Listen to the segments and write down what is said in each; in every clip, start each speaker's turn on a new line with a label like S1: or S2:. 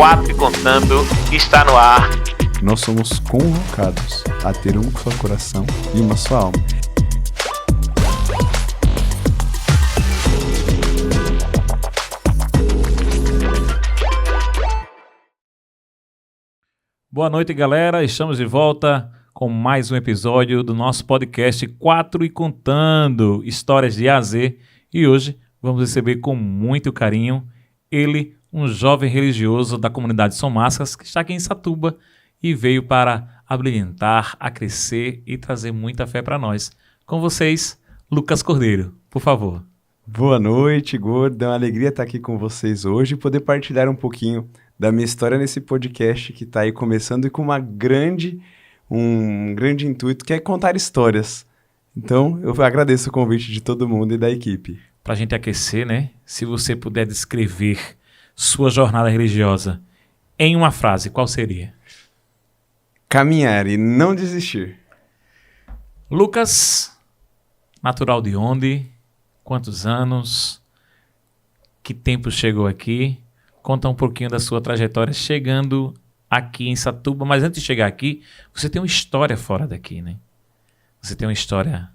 S1: 4 e Contando está no ar.
S2: Nós somos convocados a ter um só coração e uma só alma.
S3: Boa noite, galera. Estamos de volta com mais um episódio do nosso podcast 4 e Contando, histórias de A a Z. E hoje vamos receber com muito carinho ele, um jovem religioso da comunidade São Máscaras, que está aqui em Satuba e veio para abrilhantar, a crescer e trazer muita fé para nós. Com vocês, Lucas Cordeiro, por favor.
S2: Boa noite, Gordo. É uma alegria estar aqui com vocês hoje e poder partilhar um pouquinho da minha história nesse podcast que está aí começando e com um grande intuito, que é contar histórias. Então, eu agradeço o convite de todo mundo e da equipe.
S3: Para a gente aquecer, né? Se você puder descrever sua jornada religiosa em uma frase, qual seria?
S2: Caminhar e não desistir.
S3: Lucas, natural de onde? Quantos anos? Que tempo chegou aqui? Conta um pouquinho da sua trajetória chegando aqui em Satuba. Mas antes de chegar aqui, você tem uma história fora daqui, né? Você tem uma história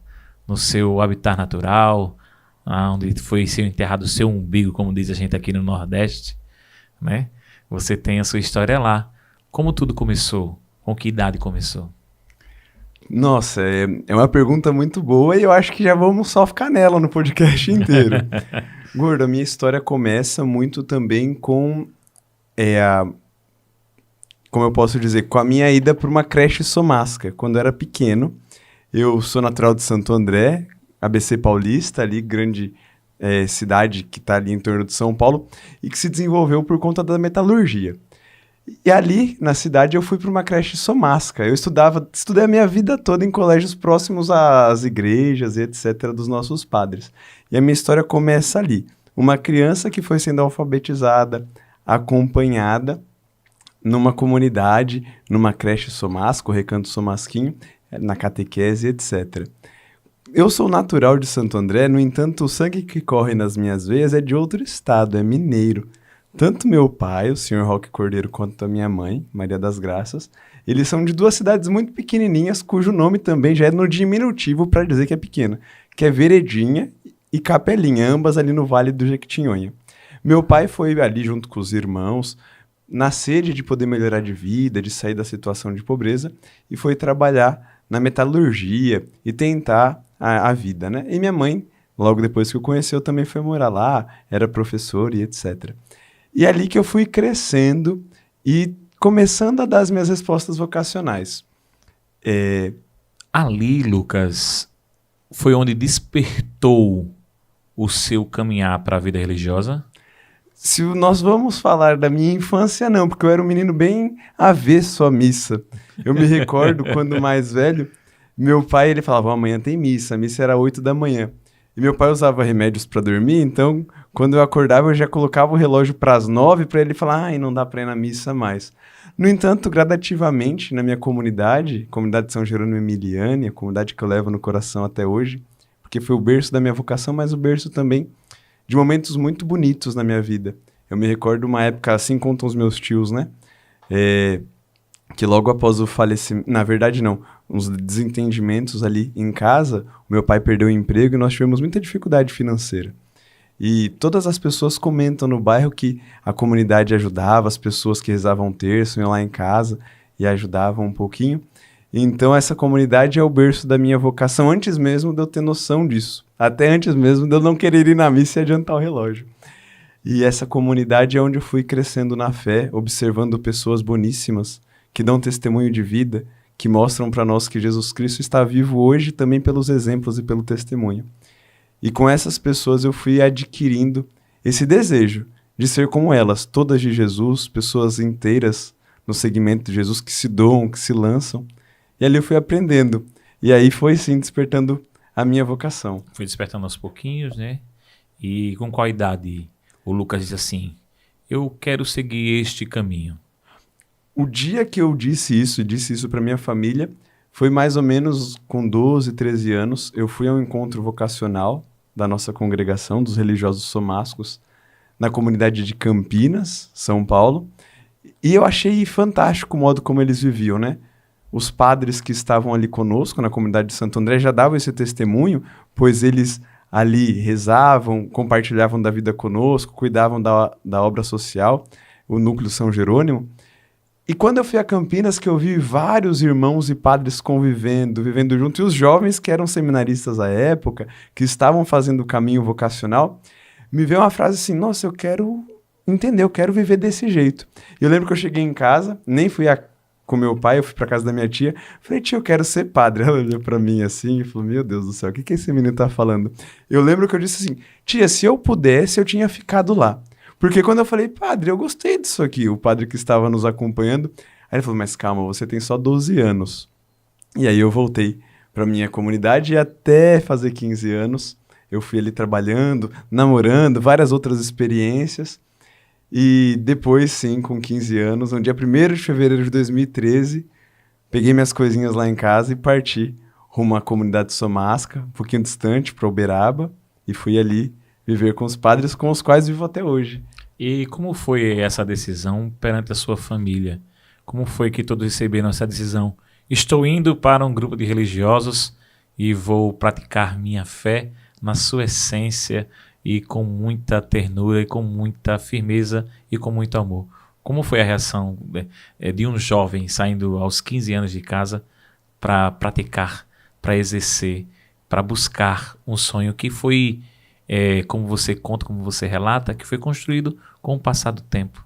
S3: no seu habitat natural, onde foi seu enterrado o seu umbigo, como diz a gente aqui no Nordeste, né? Você tem a sua história lá. Como tudo começou? Com que idade começou?
S2: Nossa, é uma pergunta muito boa e eu acho que já vamos só ficar nela no podcast inteiro. Gordo, a minha história começa muito também com como eu posso dizer, com a minha ida para uma creche somasca. Quando eu era pequeno, eu sou natural de Santo André, ABC Paulista, ali, grande cidade que está ali em torno de São Paulo, e que se desenvolveu por conta da metalurgia. E ali, na cidade, eu fui para uma creche somasca. Eu estudei a minha vida toda em colégios próximos às igrejas e etc. dos nossos padres. E a minha história começa ali. Uma criança que foi sendo alfabetizada, acompanhada numa comunidade, numa creche somasca, o Recanto Somasquinho, na catequese, etc. Eu sou natural de Santo André, no entanto, o sangue que corre nas minhas veias é de outro estado, é mineiro. Tanto meu pai, o Sr. Roque Cordeiro, quanto a minha mãe, Maria das Graças, eles são de duas cidades muito pequenininhas, cujo nome também já é no diminutivo para dizer que é pequena, que é Veredinha e Capelinha, ambas ali no Vale do Jequitinhonha. Meu pai foi ali junto com os irmãos, na sede de poder melhorar de vida, de sair da situação de pobreza, e foi trabalhar na metalurgia e tentar a vida, né? E minha mãe, logo depois que eu conheci, eu também fui morar lá, era professor e etc. E é ali que eu fui crescendo e começando a dar as minhas respostas vocacionais.
S3: Ali, Lucas, foi onde despertou o seu caminhar para a vida religiosa?
S2: Se nós vamos falar da minha infância, não, porque eu era um menino bem avesso à missa. Eu me recordo, quando mais velho, meu pai ele falava, amanhã tem missa, a missa era 8 da manhã. E meu pai usava remédios para dormir, então, quando eu acordava, eu já colocava o relógio para as 9 para ele falar, não dá para ir na missa mais. No entanto, gradativamente, na minha comunidade de São Jerônimo Emiliane, a comunidade que eu levo no coração até hoje, porque foi o berço da minha vocação, mas o berço também de momentos muito bonitos na minha vida. Eu me recordo uma época, assim contam os meus tios, né? Que logo após o falecimento, na verdade não, uns desentendimentos ali em casa, o meu pai perdeu o emprego e nós tivemos muita dificuldade financeira. E todas as pessoas comentam no bairro que a comunidade ajudava, as pessoas que rezavam terço iam lá em casa e ajudavam um pouquinho. Então essa comunidade é o berço da minha vocação, antes mesmo de eu ter noção disso. Até antes mesmo de eu não querer ir na missa e adiantar o relógio. E essa comunidade é onde eu fui crescendo na fé, observando pessoas boníssimas, que dão testemunho de vida, que mostram para nós que Jesus Cristo está vivo hoje também pelos exemplos e pelo testemunho. E com essas pessoas eu fui adquirindo esse desejo de ser como elas, todas de Jesus, pessoas inteiras no segmento de Jesus, que se doam, que se lançam. E ali eu fui aprendendo. E aí foi sim despertando a minha vocação.
S3: Foi despertando aos pouquinhos, né? E com qual idade o Lucas disse assim, eu quero seguir este caminho?
S2: O dia que eu disse isso para minha família, foi mais ou menos com 12, 13 anos. Eu fui a um encontro vocacional da nossa congregação, dos religiosos somascos, na comunidade de Campinas, São Paulo. E eu achei fantástico o modo como eles viviam, né? Os padres que estavam ali conosco na comunidade de Santo André já davam esse testemunho, pois eles ali rezavam, compartilhavam da vida conosco, cuidavam da obra social, o Núcleo São Jerônimo. E quando eu fui a Campinas, que eu vi vários irmãos e padres convivendo, vivendo junto, e os jovens que eram seminaristas à época, que estavam fazendo o caminho vocacional, me veio uma frase assim, nossa, eu quero entender, eu quero viver desse jeito. E eu lembro que eu cheguei em casa, nem fui com meu pai, eu fui pra casa da minha tia, falei, tia, eu quero ser padre. Ela olhou pra mim assim e falou, meu Deus do céu, o que esse menino tá falando? Eu lembro que eu disse assim, tia, se eu pudesse, eu tinha ficado lá. Porque quando eu falei, padre, eu gostei disso aqui, o padre que estava nos acompanhando, aí ele falou, mas calma, você tem só 12 anos. E aí eu voltei pra minha comunidade e até fazer 15 anos, eu fui ali trabalhando, namorando, várias outras experiências. E depois, sim, com 15 anos, no dia 1º de fevereiro de 2013, peguei minhas coisinhas lá em casa e parti rumo à comunidade somasca, um pouquinho distante, para Uberaba, e fui ali viver com os padres com os quais vivo até hoje.
S3: E como foi essa decisão perante a sua família? Como foi que todos receberam essa decisão? Estou indo para um grupo de religiosos e vou praticar minha fé na sua essência e com muita ternura e com muita firmeza e com muito amor. Como foi a reação de um jovem saindo aos 15 anos de casa para praticar, para exercer, para buscar um sonho que foi, como você conta, como você relata, que foi construído com o passar do tempo?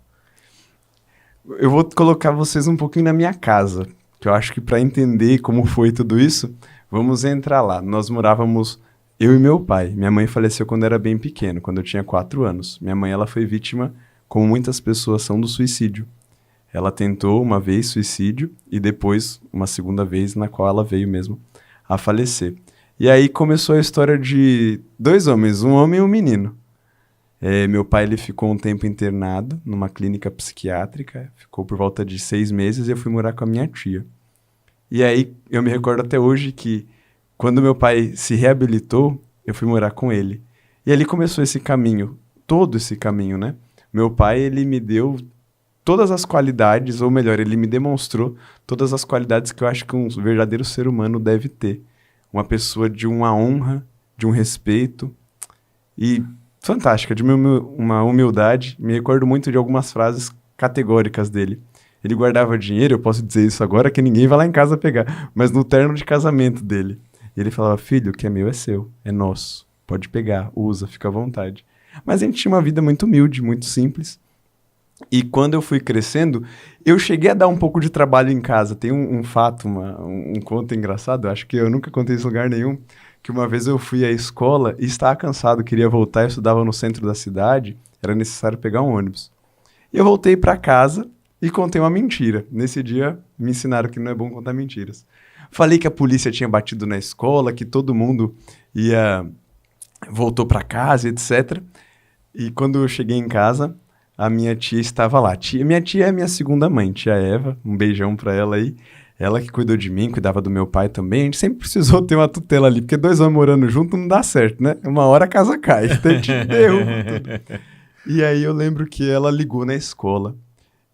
S2: Eu vou colocar vocês um pouquinho na minha casa, que eu acho que para entender como foi tudo isso, vamos entrar lá. Nós morávamos... Eu e meu pai. Minha mãe faleceu quando era bem pequeno, quando eu tinha 4 anos. Minha mãe, ela foi vítima, como muitas pessoas são, do suicídio. Ela tentou uma vez suicídio e depois uma segunda vez na qual ela veio mesmo a falecer. E aí começou a história de 2 homens, um homem e um menino. Meu pai, ele ficou um tempo internado numa clínica psiquiátrica, ficou por volta de 6 meses e eu fui morar com a minha tia. E aí eu me recordo até hoje que quando meu pai se reabilitou, eu fui morar com ele. E ali começou esse caminho, todo esse caminho, né? Meu pai, ele me deu todas as qualidades, ou melhor, ele me demonstrou todas as qualidades que eu acho que um verdadeiro ser humano deve ter. Uma pessoa de uma honra, de um respeito e fantástica, de uma humildade. Me recordo muito de algumas frases categóricas dele. Ele guardava dinheiro, eu posso dizer isso agora, que ninguém vai lá em casa pegar, mas no terno de casamento dele. E ele falava, filho, o que é meu é seu, é nosso, pode pegar, usa, fica à vontade. Mas a gente tinha uma vida muito humilde, muito simples. E quando eu fui crescendo, eu cheguei a dar um pouco de trabalho em casa. Tem um fato, um conto engraçado, acho que eu nunca contei isso em lugar nenhum, que uma vez eu fui à escola e estava cansado, queria voltar, eu estudava no centro da cidade, era necessário pegar um ônibus. E eu voltei para casa e contei uma mentira. Nesse dia, me ensinaram que não é bom contar mentiras. Falei que a polícia tinha batido na escola, que todo mundo voltou para casa, etc. E quando eu cheguei em casa, a minha tia estava lá. Minha tia é minha segunda mãe, tia Eva, um beijão para ela aí. Ela que cuidou de mim, cuidava do meu pai também. A gente sempre precisou ter uma tutela ali, porque 2 homens morando junto não dá certo, né? Uma hora a casa cai, derruba tudo. E aí eu lembro que ela ligou na escola.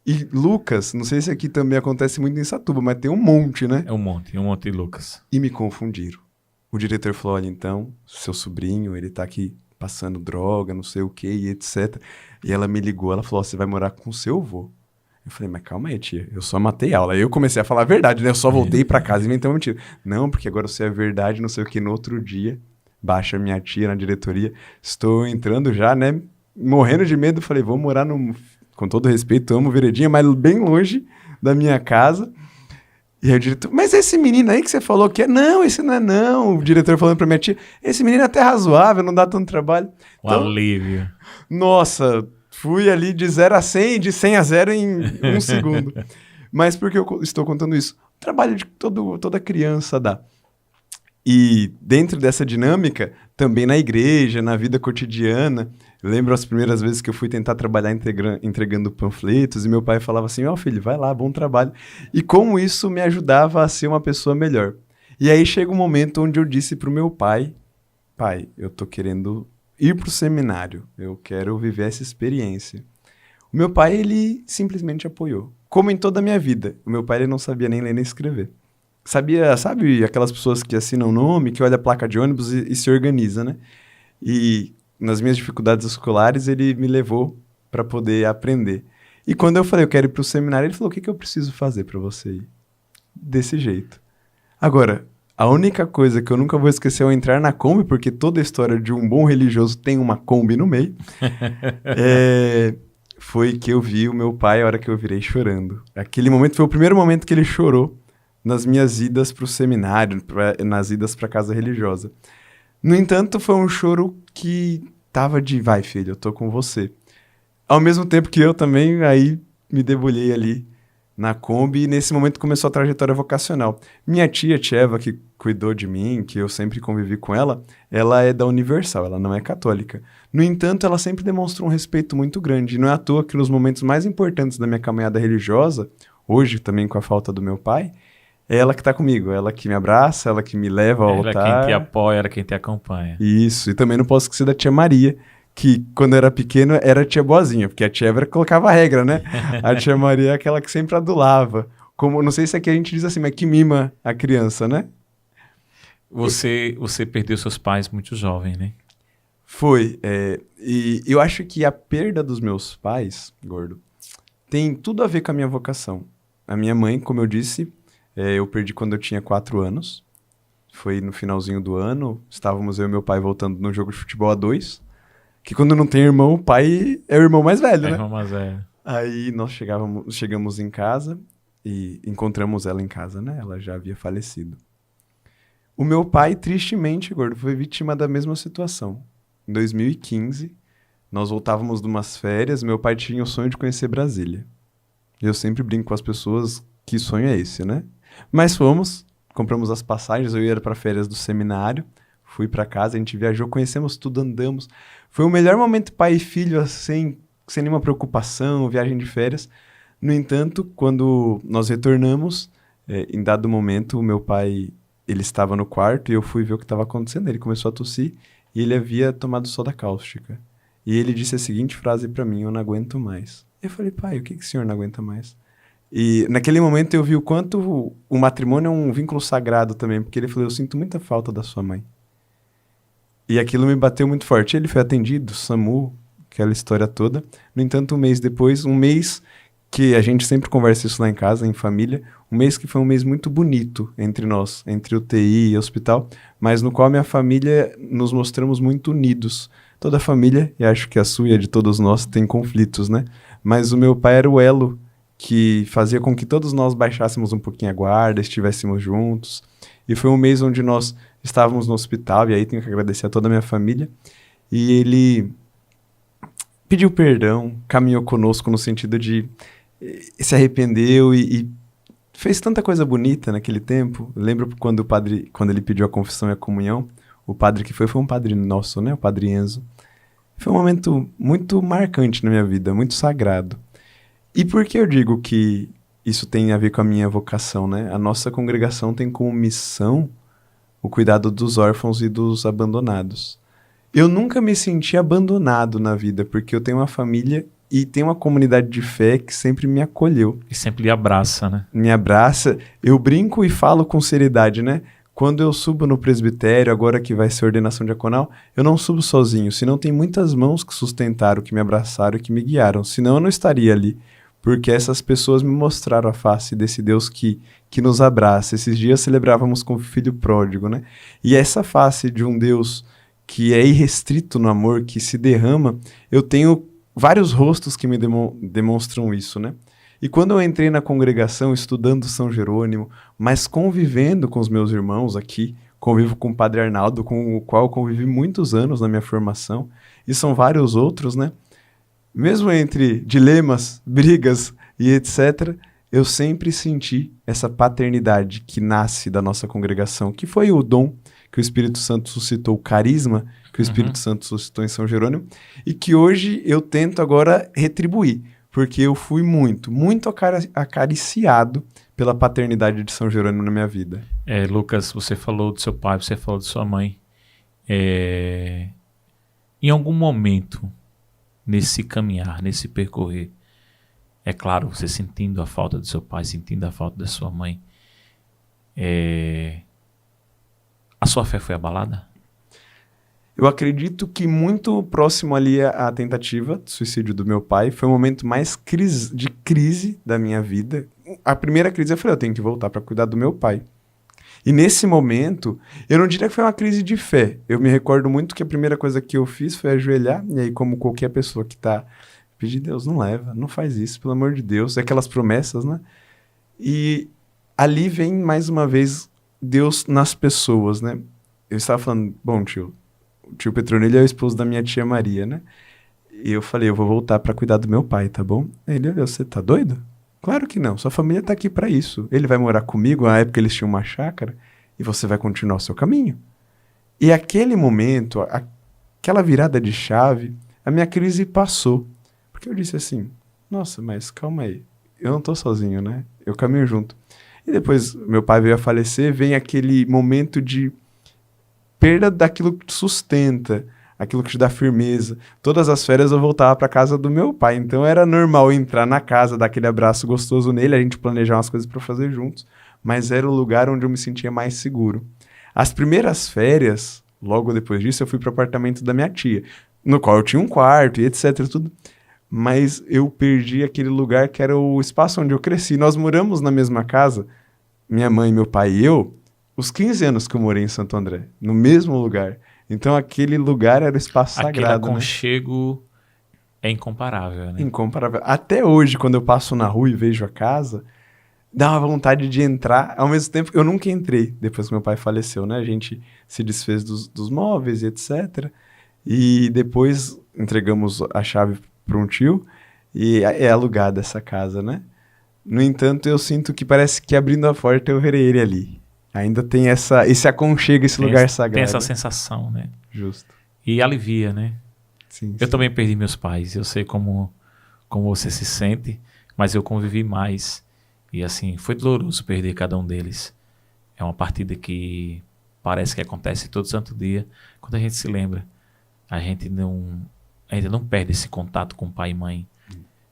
S2: E Lucas, não sei se aqui também acontece muito em Satuba, mas tem um monte, né?
S3: Um monte de Lucas.
S2: E me confundiram. O diretor falou, olha, então, seu sobrinho, ele tá aqui passando droga, não sei o que, e etc. E ela me ligou, ela falou, você vai morar com o seu avô. Eu falei, mas calma aí, tia, eu só matei aula. Aí eu comecei a falar a verdade, né? Eu só voltei pra casa e inventei uma mentira. Não, porque agora você é verdade, não sei o que. No outro dia, baixa minha tia na diretoria, estou entrando já, né? Morrendo de medo, falei, vou morar com todo respeito, amo Veredinha, mas bem longe da minha casa. E aí o diretor, mas esse menino aí que você falou que é... Não, esse não é não. O diretor falando pra minha tia, esse menino é até razoável, não dá tanto trabalho.
S3: Então, alívio.
S2: Nossa, fui ali de 0 a 100, de 100 a 0 em 1 segundo. Mas por que eu estou contando isso? O trabalho de toda criança dá. E dentro dessa dinâmica, também na igreja, na vida cotidiana, eu lembro as primeiras vezes que eu fui tentar trabalhar entregando panfletos e meu pai falava assim, filho, vai lá, bom trabalho. E como isso me ajudava a ser uma pessoa melhor. E aí chega um momento onde eu disse pro meu pai, eu tô querendo ir pro seminário, eu quero viver essa experiência. O meu pai, ele simplesmente apoiou. Como em toda a minha vida. O meu pai, ele não sabia nem ler nem escrever. Sabe aquelas pessoas que assinam nome, que olha a placa de ônibus e se organiza, né? E nas minhas dificuldades escolares, ele me levou para poder aprender. E quando eu falei, eu quero ir para o seminário, ele falou, o que eu preciso fazer para você ir? Desse jeito. Agora, a única coisa que eu nunca vou esquecer ao entrar na Kombi, porque toda a história de um bom religioso tem uma Kombi no meio, foi que eu vi o meu pai a hora que eu virei chorando. Aquele momento foi o primeiro momento que ele chorou nas minhas idas para o seminário, nas idas para a casa religiosa. No entanto, foi um choro que tava de, vai filho, eu tô com você. Ao mesmo tempo que eu também aí me debulhei ali na Kombi, e nesse momento começou a trajetória vocacional. Minha tia Eva, que cuidou de mim, que eu sempre convivi com ela é da Universal, ela não é católica. No entanto, ela sempre demonstrou um respeito muito grande, e não é à toa que nos momentos mais importantes da minha caminhada religiosa, hoje também com a falta do meu pai, é ela que tá comigo, ela que me abraça, ela que me leva ao altar.
S3: Ela é quem te apoia, ela é quem te acompanha.
S2: Isso, e também não posso esquecer da tia Maria, que quando eu era pequeno era a tia boazinha, porque a tia Eva colocava a regra, né? A tia Maria é aquela que sempre adulava. Como, não sei se aqui a gente diz assim, mas que mima a criança, né?
S3: Você perdeu seus pais muito jovem, né?
S2: Foi, e eu acho que a perda dos meus pais, Gordo, tem tudo a ver com a minha vocação. A minha mãe, como eu disse, eu perdi quando eu tinha 4 anos. Foi no finalzinho do ano. Estávamos eu e meu pai voltando no jogo de futebol a 2. Que quando não tem irmão, o pai é o irmão mais velho, né?
S3: Irmão mais velho.
S2: Aí nós chegamos em casa e encontramos ela em casa, né? Ela já havia falecido. O meu pai, tristemente, Gordo, foi vítima da mesma situação. Em 2015, nós voltávamos de umas férias. Meu pai tinha o sonho de conhecer Brasília. Eu sempre brinco com as pessoas, que sonho é esse, né? Mas fomos, compramos as passagens, eu ia para férias do seminário, fui para casa, a gente viajou, conhecemos tudo, andamos. Foi o melhor momento pai e filho, sem nenhuma preocupação, viagem de férias. No entanto, quando nós retornamos, em dado momento, o meu pai, ele estava no quarto e eu fui ver o que estava acontecendo. Ele começou a tossir e ele havia tomado soda cáustica. E ele disse a seguinte frase para mim, eu não aguento mais. Eu falei, pai, o que o senhor não aguenta mais? E naquele momento eu vi o quanto o matrimônio é um vínculo sagrado também, porque ele falou, eu sinto muita falta da sua mãe. E aquilo me bateu muito forte. Ele foi atendido, SAMU, aquela história toda. No entanto, um mês depois, um mês que a gente sempre conversa isso lá em casa, em família, um mês que foi um mês muito bonito entre nós, entre UTI e hospital, mas no qual minha família nos mostramos muito unidos. Toda a família, e acho que a sua e a de todos nós, tem conflitos, né? Mas o meu pai era o elo que fazia com que todos nós baixássemos um pouquinho a guarda, estivéssemos juntos. E foi um mês onde nós estávamos no hospital, e aí tenho que agradecer a toda a minha família. E ele pediu perdão, caminhou conosco no sentido de se arrependeu e fez tanta coisa bonita naquele tempo. Eu lembro quando ele pediu a confissão e a comunhão, o padre que foi um padre nosso, né? O padre Enzo. Foi um momento muito marcante na minha vida, muito sagrado. E por que eu digo que isso tem a ver com a minha vocação, né? A nossa congregação tem como missão o cuidado dos órfãos e dos abandonados. Eu nunca me senti abandonado na vida, porque eu tenho uma família e tenho uma comunidade de fé que sempre me acolheu.
S3: E sempre lhe abraça, né?
S2: Me abraça. Eu brinco e falo com seriedade, né? Quando eu subo no presbitério, agora que vai ser ordenação diaconal, eu não subo sozinho, senão tem muitas mãos que sustentaram, que me abraçaram e que me guiaram, senão eu não estaria ali. Porque essas pessoas me mostraram a face desse Deus que nos abraça. Esses dias celebrávamos com o filho pródigo, né? E essa face de um Deus que é irrestrito no amor, que se derrama, eu tenho vários rostos que me demonstram isso, né? E quando eu entrei na congregação estudando São Jerônimo, mas convivendo com os meus irmãos aqui, convivo com o Padre Arnaldo, com o qual convivi muitos anos na minha formação, e são vários outros, né? Mesmo entre dilemas, brigas e etc., eu sempre senti essa paternidade que nasce da nossa congregação, que foi o dom que o Espírito Santo suscitou, o carisma que o Espírito Santo suscitou em São Jerônimo, e que hoje eu tento agora retribuir, porque eu fui muito acariciado pela paternidade de São Jerônimo na minha vida.
S3: Lucas, você falou do seu pai, você falou de sua mãe. Em algum momento, nesse caminhar, nesse percorrer, É claro, você sentindo a falta do seu pai, sentindo a falta da sua mãe. A sua fé foi abalada?
S2: Eu acredito que muito próximo ali à tentativa de suicídio do meu pai, foi o momento mais de crise da minha vida. A primeira crise eu falei, eu tenho que voltar para cuidar do meu pai. E nesse momento, eu não diria que foi uma crise de fé. Eu me recordo muito que a primeira coisa que eu fiz foi ajoelhar, e aí como qualquer pessoa que tá, pedir, Deus, não leva, não faz isso, pelo amor de Deus, aquelas promessas, né? E ali vem mais uma vez Deus nas pessoas, né? Eu estava falando, bom tio, o tio Petrônio, ele é o esposo da minha tia Maria, né? E eu falei, eu vou voltar para cuidar do meu pai, tá bom? Aí ele olhou, você tá doido? Claro que não, sua família tá aqui para isso. Ele vai morar comigo, na época eles tinham uma chácara, e você vai continuar o seu caminho. E aquele momento, aquela virada de chave, a minha crise passou. Porque eu disse assim, nossa, mas calma aí, eu não tô sozinho, né? Eu caminho junto. E depois, meu pai veio a falecer, vem aquele momento de perda daquilo que te sustenta, aquilo que te dá firmeza. Todas as férias eu voltava para casa do meu pai, então era normal entrar na casa, dar aquele abraço gostoso nele, a gente planejar umas coisas para fazer juntos, mas era o lugar onde eu me sentia mais seguro. As primeiras férias, logo depois disso, eu fui para o apartamento da minha tia, no qual eu tinha um quarto e etc, tudo, mas eu perdi aquele lugar que era o espaço onde eu cresci. Nós moramos na mesma casa, minha mãe, meu pai e eu, os 15 anos que eu morei em Santo André, no mesmo lugar. Então aquele lugar era o espaço sagrado,
S3: aquele aconchego, né? É incomparável, né?
S2: Incomparável. Até hoje, quando eu passo na rua e vejo a casa, dá uma vontade de entrar. Ao mesmo tempo, eu nunca entrei depois que meu pai faleceu, né? A gente se desfez dos móveis e etc. E depois entregamos a chave para um tio e é alugada essa casa, né? No entanto, eu sinto que parece que abrindo a porta eu verei ele ali. Ainda tem esse aconchego, esse lugar sagrado.
S3: Tem essa sensação, né?
S2: Justo.
S3: E alivia, né?
S2: Sim,
S3: eu também perdi meus pais. Eu sei como você se sente, mas eu convivi mais. E assim, foi doloroso perder cada um deles. É uma partida que parece que acontece todo santo dia. Quando a gente se lembra, a gente ainda não perde esse contato com pai e mãe.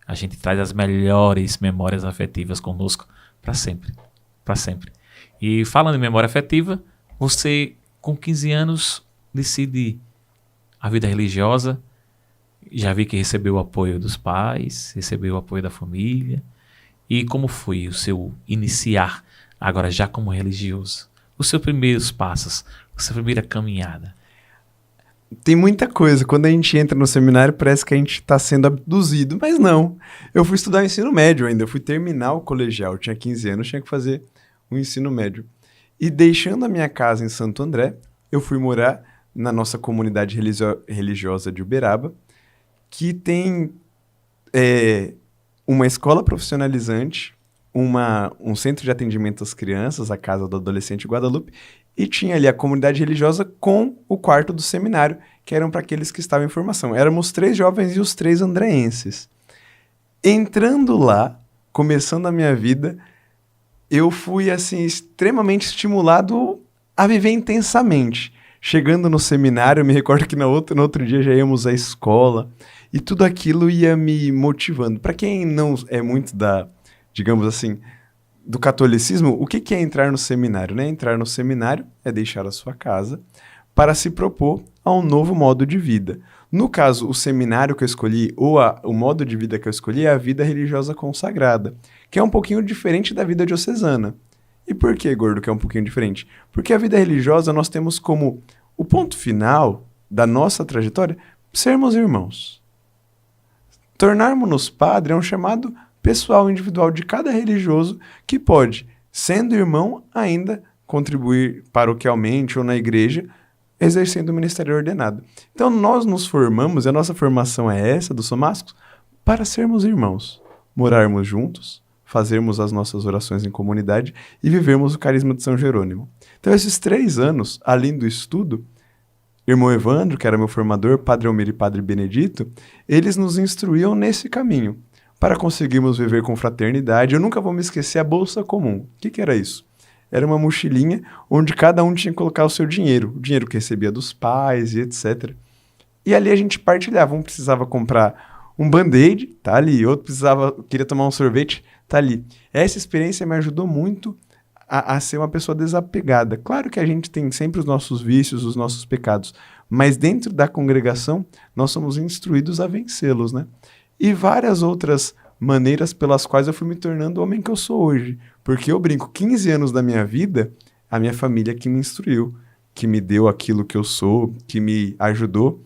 S3: A gente traz as melhores memórias afetivas conosco para sempre. Para sempre. E falando em memória afetiva, você com 15 anos decide a vida religiosa. Já vi que recebeu o apoio dos pais, recebeu o apoio da família. E como foi o seu iniciar agora já como religioso? Os seus primeiros passos, a sua primeira caminhada?
S2: Tem muita coisa. Quando a gente entra no seminário, parece que a gente está sendo abduzido, mas não. Eu fui estudar ensino médio ainda, eu fui terminar o colegial, eu tinha 15 anos, tinha que fazer o ensino médio. E deixando a minha casa em Santo André, eu fui morar na nossa comunidade religiosa de Uberaba, que tem uma escola profissionalizante, um centro de atendimento às crianças, a Casa do Adolescente Guadalupe, e tinha ali a comunidade religiosa com o quarto do seminário, que eram para aqueles que estavam em formação. Éramos 3 jovens e os 3 andreenses. Entrando lá, começando a minha vida, eu fui assim extremamente estimulado a viver intensamente. Chegando no seminário, eu me recordo que no outro dia já íamos à escola, e tudo aquilo ia me motivando. Para quem não é muito digamos assim, do catolicismo, o que é entrar no seminário, né? Entrar no seminário é deixar a sua casa para se propor a um novo modo de vida. No caso, o seminário que eu escolhi, ou o modo de vida que eu escolhi, é a vida religiosa consagrada, que é um pouquinho diferente da vida diocesana. E por que, Gordo, que é um pouquinho diferente? Porque a vida religiosa nós temos como o ponto final da nossa trajetória sermos irmãos. Tornarmos-nos padre é um chamado pessoal, individual de cada religioso que pode, sendo irmão, ainda contribuir paroquialmente ou na igreja, exercendo o ministério ordenado. Então nós nos formamos, e a nossa formação é essa, dos somáticos, para sermos irmãos, morarmos juntos, fazermos as nossas orações em comunidade e vivermos o carisma de São Jerônimo. Então esses 3 anos, além do estudo, irmão Evandro, que era meu formador, Padre Almir e Padre Benedito, eles nos instruíam nesse caminho, para conseguirmos viver com fraternidade. Eu nunca vou me esquecer a Bolsa Comum. O que era isso? Era uma mochilinha onde cada um tinha que colocar o seu dinheiro, o dinheiro que recebia dos pais e etc. E ali a gente partilhava. Um precisava comprar um band-aid, tá ali. Outro queria tomar um sorvete, tá ali. Essa experiência me ajudou muito a ser uma pessoa desapegada. Claro que a gente tem sempre os nossos vícios, os nossos pecados, mas dentro da congregação nós somos instruídos a vencê-los, né? E várias outras maneiras pelas quais eu fui me tornando o homem que eu sou hoje. Porque eu brinco, 15 anos da minha vida, a minha família que me instruiu, que me deu aquilo que eu sou, que me ajudou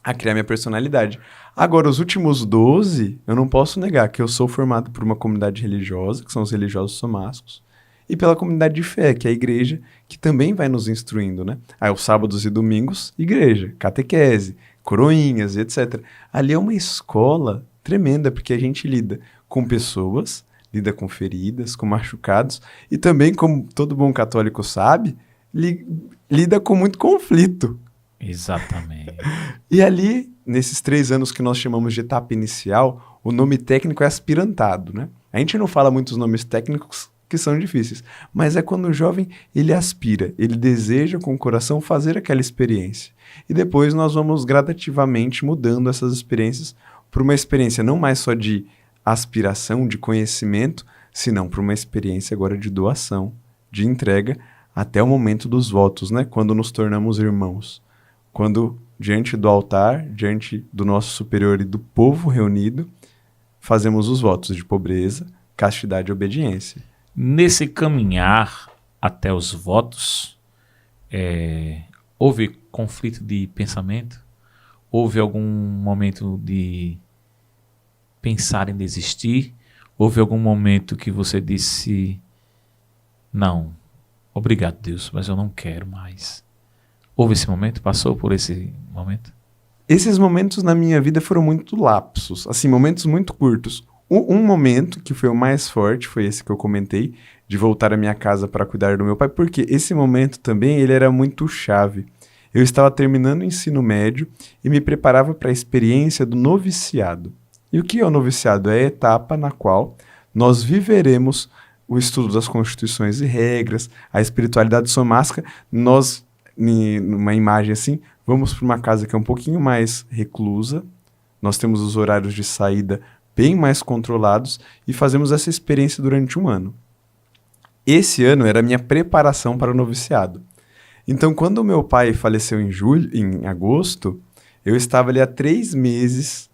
S2: a criar minha personalidade. Agora, os últimos 12, eu não posso negar que eu sou formado por uma comunidade religiosa, que são os religiosos somáticos, e pela comunidade de fé, que é a igreja, que também vai nos instruindo, né? Aí, os sábados e domingos, igreja, catequese, coroinhas, etc. Ali é uma escola tremenda, porque a gente lida com pessoas, lida com feridas, com machucados, e também, como todo bom católico sabe, lida com muito conflito.
S3: Exatamente.
S2: E ali, nesses 3 anos que nós chamamos de etapa inicial, o nome técnico é aspirantado, né? A gente não fala muitos nomes técnicos que são difíceis, mas é quando o jovem, ele aspira, ele deseja com o coração fazer aquela experiência. E depois nós vamos gradativamente mudando essas experiências para uma experiência não mais só de aspiração, de conhecimento, senão para uma experiência agora de doação, de entrega, até o momento dos votos, né? Quando nos tornamos irmãos. Quando, diante do altar, diante do nosso superior e do povo reunido, fazemos os votos de pobreza, castidade e obediência.
S3: Nesse caminhar até os votos, houve conflito de pensamento? Houve algum momento de pensar em desistir? Houve algum momento que você disse, não, obrigado Deus, mas eu não quero mais? Houve esse momento? Passou por esse momento?
S2: Esses momentos na minha vida foram muito lapsos, assim, momentos muito curtos. Um momento que foi o mais forte foi esse que eu comentei, de voltar à minha casa para cuidar do meu pai, porque esse momento também ele era muito chave. Eu estava terminando o ensino médio e me preparava para a experiência do noviciado. E o que é o noviciado? É a etapa na qual nós viveremos o estudo das constituições e regras, a espiritualidade somástica. Nós, numa imagem assim, vamos para uma casa que é um pouquinho mais reclusa, nós temos os horários de saída bem mais controlados e fazemos essa experiência durante 1 ano. Esse ano era a minha preparação para o noviciado. Então, quando o meu pai faleceu em agosto, eu estava ali há 3 meses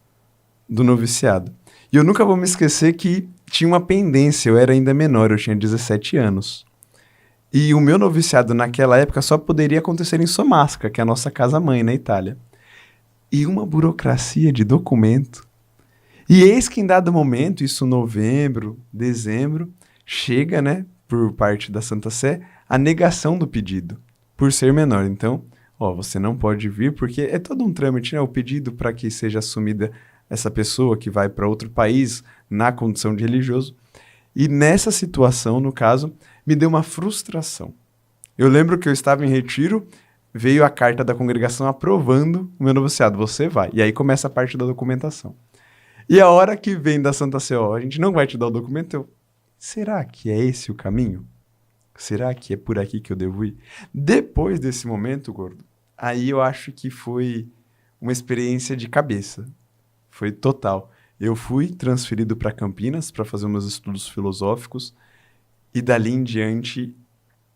S2: do noviciado. E eu nunca vou me esquecer que tinha uma pendência, eu era ainda menor, eu tinha 17 anos. E o meu noviciado naquela época só poderia acontecer em Somasca, que é a nossa casa-mãe na Itália. E uma burocracia de documento. E eis que em dado momento, isso novembro, dezembro, chega, né, por parte da Santa Sé, a negação do pedido, por ser menor. Então, você não pode vir, porque é todo um trâmite, né, o pedido para que seja assumida essa pessoa que vai para outro país na condição de religioso. E nessa situação, no caso, me deu uma frustração. Eu lembro que eu estava em retiro, veio a carta da congregação aprovando o meu noviciado, você vai. E aí começa a parte da documentação. E a hora que vem da Santa Sé, a gente não vai te dar o documento, será que é esse o caminho? Será que é por aqui que eu devo ir? Depois desse momento, gordo, aí eu acho que foi uma experiência de cabeça. Foi total. Eu fui transferido para Campinas para fazer meus estudos filosóficos e dali em diante,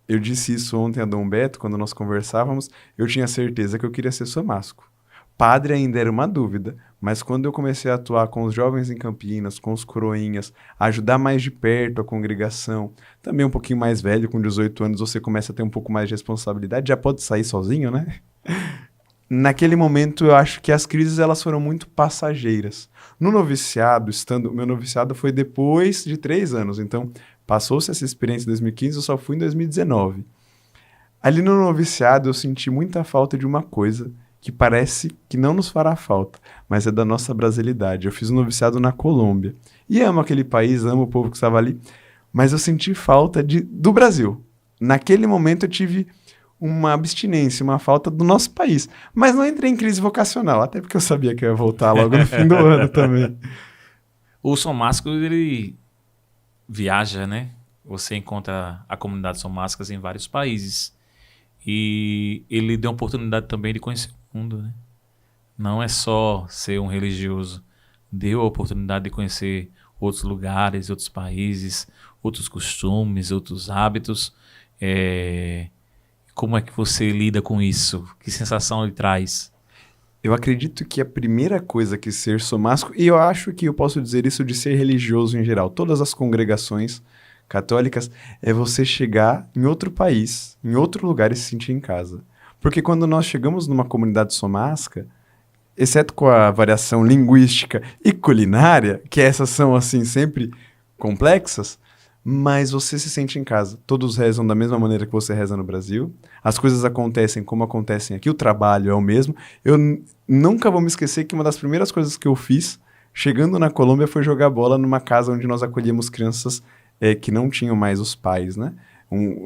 S2: eu disse isso ontem a Dom Beto, quando nós conversávamos, eu tinha certeza que eu queria ser somástico. Padre ainda era uma dúvida, mas quando eu comecei a atuar com os jovens em Campinas, com os coroinhas, a ajudar mais de perto a congregação, também um pouquinho mais velho, com 18 anos você começa a ter um pouco mais de responsabilidade, já pode sair sozinho, né? Naquele momento eu acho que as crises elas foram muito passageiras. No noviciado, meu noviciado foi depois de 3 anos, então passou-se essa experiência em 2015, eu só fui em 2019. Ali no noviciado eu senti muita falta de uma coisa que parece que não nos fará falta, mas é da nossa brasilidade. Eu fiz um noviciado na Colômbia. E amo aquele país, amo o povo que estava ali, mas eu senti falta do Brasil. Naquele momento eu tive uma abstinência, uma falta do nosso país. Mas não entrei em crise vocacional, até porque eu sabia que eu ia voltar logo no fim do ano também.
S3: O somástico, ele viaja, né? Você encontra a comunidade somática em vários países. E ele deu a oportunidade também de conhecer o mundo, né? Não é só ser um religioso, deu a oportunidade de conhecer outros lugares, outros países, outros costumes, outros hábitos. Como é que você lida com isso? Que sensação lhe traz?
S2: Eu acredito que a primeira coisa que ser somástico, e eu acho que eu posso dizer isso de ser religioso em geral, todas as congregações católicas, é você chegar em outro país, em outro lugar e se sentir em casa. Porque quando nós chegamos numa comunidade somástica, exceto com a variação linguística e culinária, que essas são assim sempre complexas, mas você se sente em casa. Todos rezam da mesma maneira que você reza no Brasil. As coisas acontecem como acontecem aqui. O trabalho é o mesmo. Eu nunca vou me esquecer que uma das primeiras coisas que eu fiz, chegando na Colômbia, foi jogar bola numa casa onde nós acolhíamos crianças que não tinham mais os pais, né?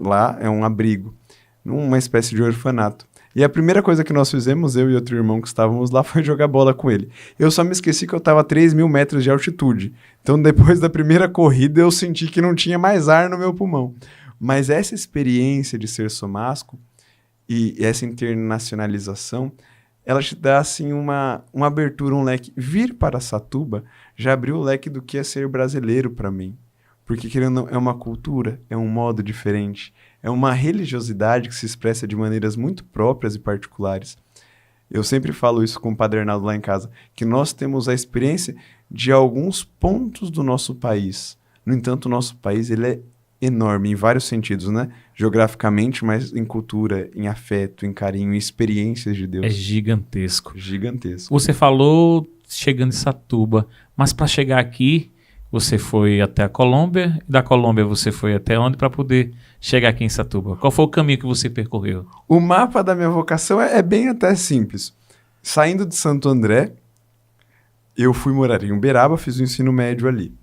S2: Lá é um abrigo, uma espécie de orfanato. E a primeira coisa que nós fizemos, eu e outro irmão que estávamos lá, foi jogar bola com ele. Eu só me esqueci que eu estava a 3.000 metros de altitude. Então, depois da primeira corrida, eu senti que não tinha mais ar no meu pulmão. Mas essa experiência de ser somástico e essa internacionalização, ela te dá, assim, uma abertura, um leque. Vir para Satuba já abriu o leque do que é ser brasileiro para mim. Porque, querendo ou não, é uma cultura, é um modo diferente. É uma religiosidade que se expressa de maneiras muito próprias e particulares. Eu sempre falo isso com o Padre Arnaldo lá em casa, que nós temos a experiência de alguns pontos do nosso país. No entanto, o nosso país ele é enorme em vários sentidos, né? Geograficamente, mas em cultura, em afeto, em carinho, em experiências de Deus.
S3: É gigantesco.
S2: Gigantesco.
S3: Você falou chegando em Satuba, mas para chegar aqui, você foi até a Colômbia, e da Colômbia você foi até onde para poder chegar aqui em Satuba? Qual foi o caminho que você percorreu?
S2: O mapa da minha vocação é bem até simples. Saindo de Santo André, eu fui morar em Uberaba, fiz o ensino médio ali.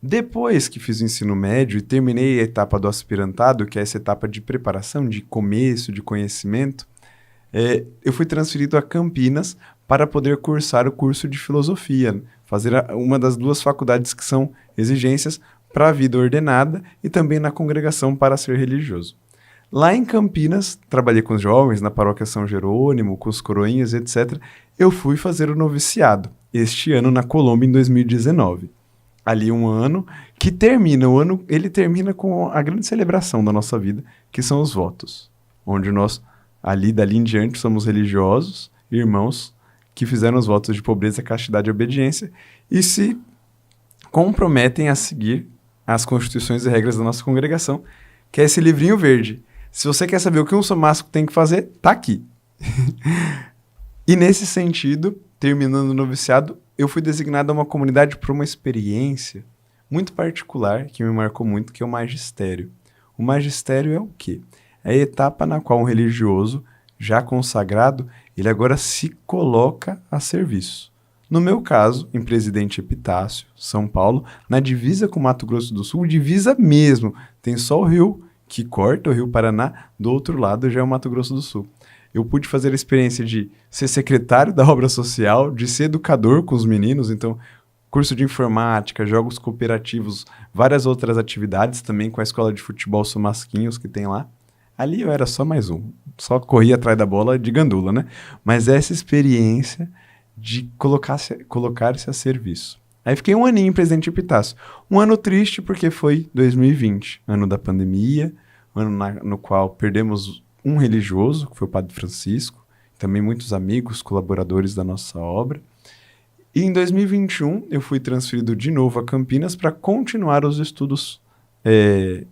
S2: Depois que fiz o ensino médio e terminei a etapa do aspirantado, que é essa etapa de preparação, de começo, de conhecimento, eu fui transferido a Campinas para poder cursar o curso de filosofia, fazer uma das 2 faculdades que são exigências para a vida ordenada e também na congregação para ser religioso. Lá em Campinas, trabalhei com os jovens na paróquia São Jerônimo, com os coroinhas, etc. Eu fui fazer o noviciado, este ano na Colômbia, em 2019. Ali um ano que termina, ele termina com a grande celebração da nossa vida, que são os votos, onde nós, dali em diante, somos religiosos, irmãos, que fizeram os votos de pobreza, castidade e obediência e se comprometem a seguir as constituições e regras da nossa congregação, que é esse livrinho verde. Se você quer saber o que um somástico tem que fazer, tá aqui. E nesse sentido, terminando o noviciado, eu fui designado a uma comunidade por uma experiência muito particular, que me marcou muito, que é o magistério. O magistério é o quê? É a etapa na qual um religioso, já consagrado, ele agora se coloca a serviço. No meu caso, em Presidente Epitácio, São Paulo, na divisa com Mato Grosso do Sul, divisa mesmo, tem só o rio que corta o Rio Paraná, do outro lado já é o Mato Grosso do Sul. Eu pude fazer a experiência de ser secretário da obra social, de ser educador com os meninos, então curso de informática, jogos cooperativos, várias outras atividades também com a escola de futebol Somasquinhos que tem lá. Ali eu era só mais um, só corria atrás da bola de gandula, né? Mas essa experiência de colocar-se a serviço. Aí fiquei um aninho em Presidente Epitácio. Um ano triste porque foi 2020, ano da pandemia, ano no qual perdemos um religioso, que foi o Padre Francisco, também muitos amigos, colaboradores da nossa obra. E em 2021 eu fui transferido de novo a Campinas para continuar os estudos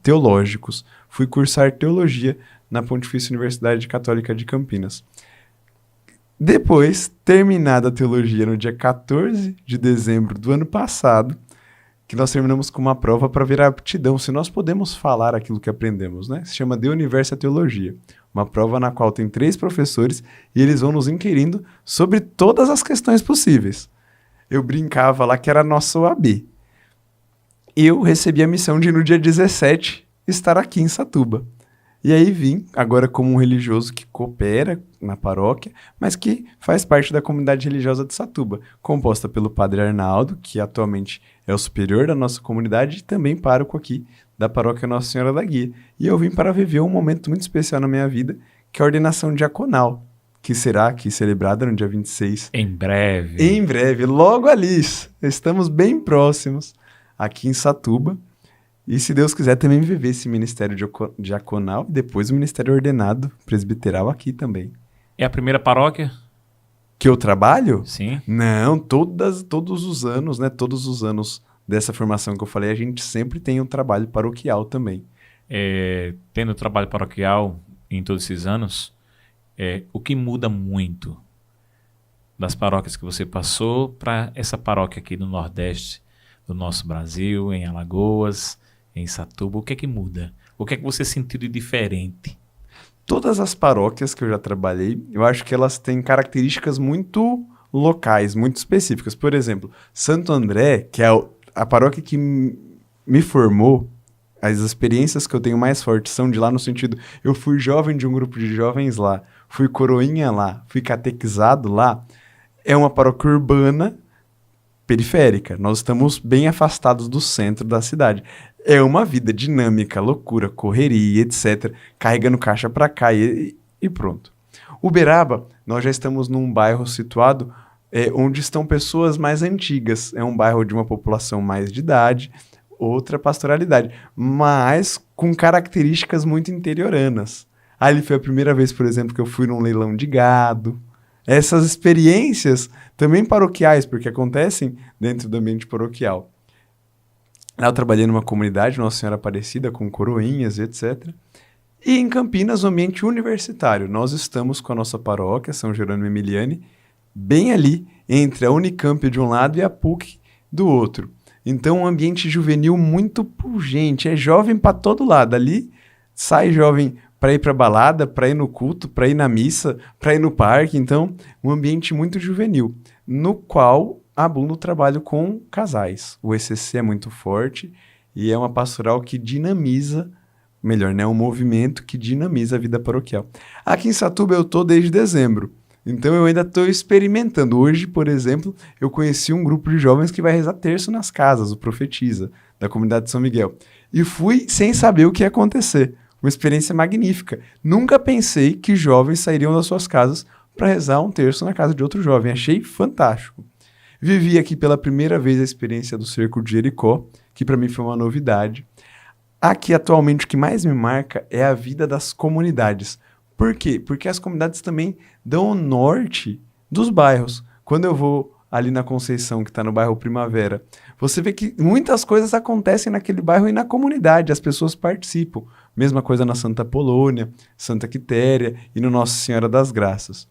S2: teológicos. Fui cursar teologia na Pontifícia Universidade Católica de Campinas. Depois, terminada a teologia no dia 14 de dezembro do ano passado, que nós terminamos com uma prova para ver a aptidão, se nós podemos falar aquilo que aprendemos, né? Se chama De Universa Teologia. Uma prova na qual tem 3 professores e eles vão nos inquirindo sobre todas as questões possíveis. Eu brincava lá que era nosso OAB. Eu recebi a missão de, no dia 17, estar aqui em Satuba. E aí vim, agora como um religioso que coopera na paróquia, mas que faz parte da comunidade religiosa de Satuba, composta pelo Padre Arnaldo, que atualmente é o superior da nossa comunidade, e também pároco aqui da paróquia Nossa Senhora da Guia. E eu vim para viver um momento muito especial na minha vida, que é a ordenação diaconal, que será aqui celebrada no dia 26.
S3: Em breve.
S2: Em breve, logo ali. Estamos bem próximos aqui em Satuba. E se Deus quiser também viver esse ministério diaconal e depois o ministério ordenado presbiteral aqui também.
S3: É a primeira paróquia?
S2: Que eu trabalho?
S3: Sim.
S2: Não, todos os anos, né? Todos os anos dessa formação que eu falei, a gente sempre tem um trabalho paroquial também.
S3: Tendo trabalho paroquial em todos esses anos, o que muda muito das paróquias que você passou para essa paróquia aqui no Nordeste do nosso Brasil, em Alagoas, em Satuba, o que é que muda? O que é que você sentiu de diferente?
S2: Todas as paróquias que eu já trabalhei, eu acho que elas têm características muito locais, muito específicas. Por exemplo, Santo André, que é a paróquia que me formou, as experiências que eu tenho mais fortes são de lá no sentido, eu fui jovem de um grupo de jovens lá, fui coroinha lá, fui catequizado lá, é uma paróquia urbana periférica. Nós estamos bem afastados do centro da cidade. É uma vida dinâmica, loucura, correria, etc. Carregando caixa para cá e pronto. Uberaba, nós já estamos num bairro situado onde estão pessoas mais antigas. É um bairro de uma população mais de idade, outra pastoralidade, mas com características muito interioranas. Ali foi a primeira vez, por exemplo, que eu fui num leilão de gado. Essas experiências também paroquiais, porque acontecem dentro do ambiente paroquial. Lá eu trabalhei numa comunidade, Nossa Senhora Aparecida, com coroinhas, etc. E em Campinas, o ambiente universitário. Nós estamos com a nossa paróquia, São Jerônimo Emiliani, bem ali, entre a Unicamp de um lado e a PUC do outro. Então, um ambiente juvenil muito pungente, é jovem para todo lado. Ali, sai jovem para ir para balada, para ir no culto, para ir na missa, para ir no parque. Então, um ambiente muito juvenil, no qual abunda o trabalho com casais. O ECC é muito forte e é uma pastoral que dinamiza, melhor, né? Um movimento que dinamiza a vida paroquial. Aqui em Satuba eu estou desde dezembro, então eu ainda estou experimentando. Hoje, por exemplo, eu conheci um grupo de jovens que vai rezar terço nas casas, o Profetiza, da comunidade de São Miguel. E fui sem saber o que ia acontecer. Uma experiência magnífica. Nunca pensei que jovens sairiam das suas casas para rezar um terço na casa de outro jovem. Achei fantástico. Vivi aqui pela primeira vez a experiência do Cerco de Jericó, que para mim foi uma novidade. Aqui, atualmente, o que mais me marca é a vida das comunidades. Por quê? Porque as comunidades também dão o norte dos bairros. Quando eu vou ali na Conceição, que está no bairro Primavera, você vê que muitas coisas acontecem naquele bairro e na comunidade, as pessoas participam. Mesma coisa na Santa Polônia, Santa Quitéria e no Nossa Senhora das Graças.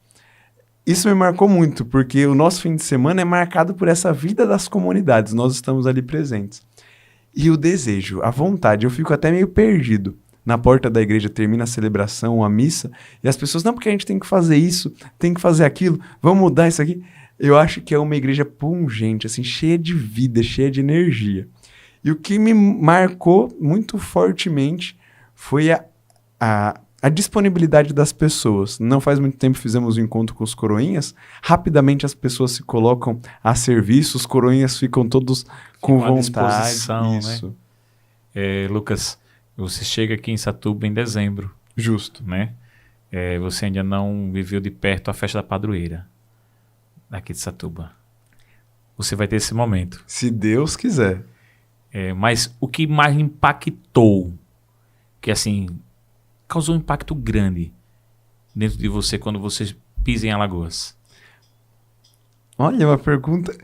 S2: Isso me marcou muito, porque o nosso fim de semana é marcado por essa vida das comunidades, nós estamos ali presentes. E o desejo, a vontade, eu fico até meio perdido. Na porta da igreja termina a celebração, a missa, e as pessoas, não, porque a gente tem que fazer isso, tem que fazer aquilo, vamos mudar isso aqui. Eu acho que é uma igreja pungente, assim, cheia de vida, cheia de energia. E o que me marcou muito fortemente foi a disponibilidade das pessoas. Não faz muito tempo fizemos um encontro com os coroinhas, rapidamente as pessoas se colocam a serviço, os coroinhas ficam todos com vontade.
S3: Isso. Né? Lucas, você chega aqui em Satuba em dezembro.
S2: Justo.
S3: Né? Você ainda não viveu de perto a festa da padroeira aqui de Satuba. Você vai ter esse momento.
S2: Se Deus quiser.
S3: Mas o que mais impactou, que assim, causou um impacto grande dentro de você quando você pisa em Alagoas?
S2: Olha, uma pergunta...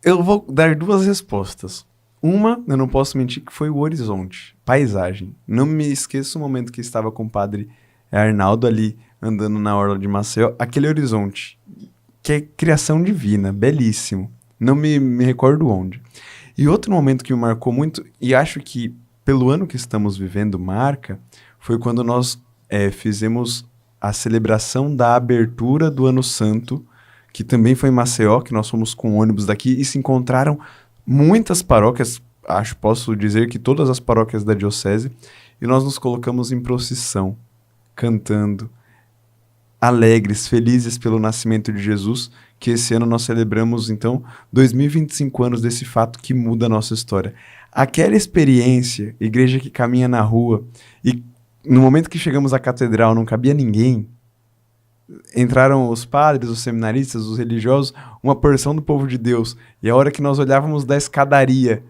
S2: Eu vou dar duas respostas. Uma, eu não posso mentir, que foi o horizonte, paisagem. Não me esqueço o momento que estava com o padre Arnaldo ali, andando na orla de Maceió. Aquele horizonte, que é criação divina, belíssimo. Não me recordo onde. E outro momento que me marcou muito, e acho que pelo ano que estamos vivendo marca, foi quando nós fizemos a celebração da abertura do Ano Santo, que também foi em Maceió, que nós fomos com ônibus daqui, e se encontraram muitas paróquias, posso dizer que todas as paróquias da diocese, e nós nos colocamos em procissão, cantando, alegres, felizes pelo nascimento de Jesus, que esse ano nós celebramos, então, 2025 anos desse fato que muda a nossa história. Aquela experiência, igreja que caminha na rua, e no momento que chegamos à catedral não cabia ninguém, entraram os padres, os seminaristas, os religiosos, uma porção do povo de Deus. E a hora que nós olhávamos da escadaria,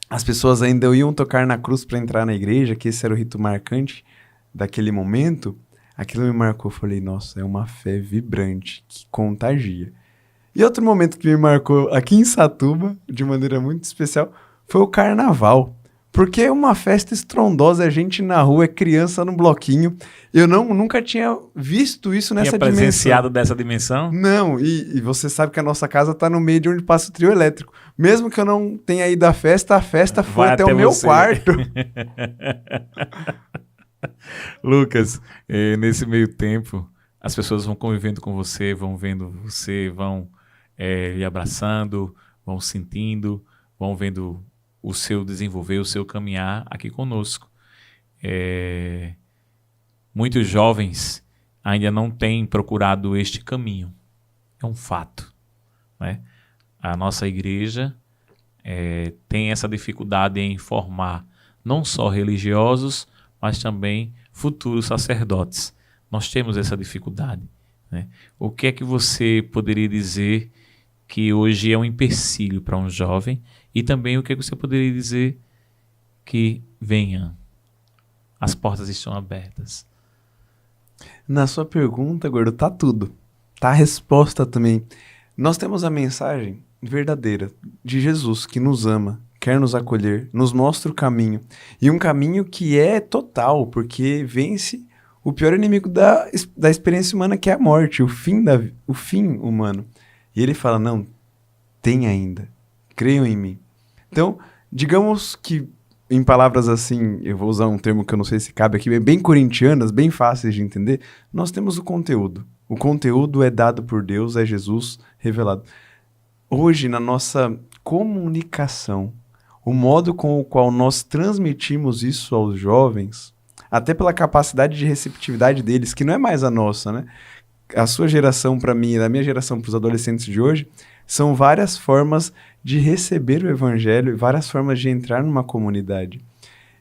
S2: as pessoas ainda iam tocar na cruz para entrar na igreja, que esse era o rito marcante daquele momento, aquilo me marcou. Eu falei, nossa, é uma fé vibrante, que contagia. E outro momento que me marcou aqui em Satuba, de maneira muito especial, foi o carnaval. Porque é uma festa estrondosa, a gente na rua, é criança no bloquinho. Eu nunca tinha visto isso nessa dimensão.
S3: Tinha presenciado dessa dimensão?
S2: Não, e você sabe que a nossa casa tá no meio de onde passa o trio elétrico. Mesmo que eu não tenha ido à festa, a festa foi até o meu quarto.
S3: Lucas, nesse meio tempo, as pessoas vão convivendo com você, vão vendo você, vão lhe abraçando, vão sentindo, vão vendo o seu desenvolver, o seu caminhar aqui conosco. Muitos jovens ainda não têm procurado este caminho. É um fato, né? A nossa igreja tem essa dificuldade em formar não só religiosos, mas também futuros sacerdotes. Nós temos essa dificuldade, né? O que é que você poderia dizer que hoje é um empecilho para um jovem? E também o que você poderia dizer que venha? As portas estão abertas.
S2: Na sua pergunta, Gordo, tá tudo. Tá a resposta também. Nós temos a mensagem verdadeira de Jesus, que nos ama, quer nos acolher, nos mostra o caminho. E um caminho que é total, porque vence o pior inimigo da experiência humana, que é a morte, o fim humano. E ele fala, não, tem ainda. Creiam em mim. Então, digamos que, em palavras assim, eu vou usar um termo que eu não sei se cabe aqui, bem corintianas, bem fáceis de entender, nós temos o conteúdo. O conteúdo é dado por Deus, é Jesus revelado. Hoje, na nossa comunicação, o modo com o qual nós transmitimos isso aos jovens, até pela capacidade de receptividade deles, que não é mais a nossa, né? A sua geração para mim e da minha geração para os adolescentes de hoje, são várias formas de receber o evangelho, várias formas de entrar numa comunidade.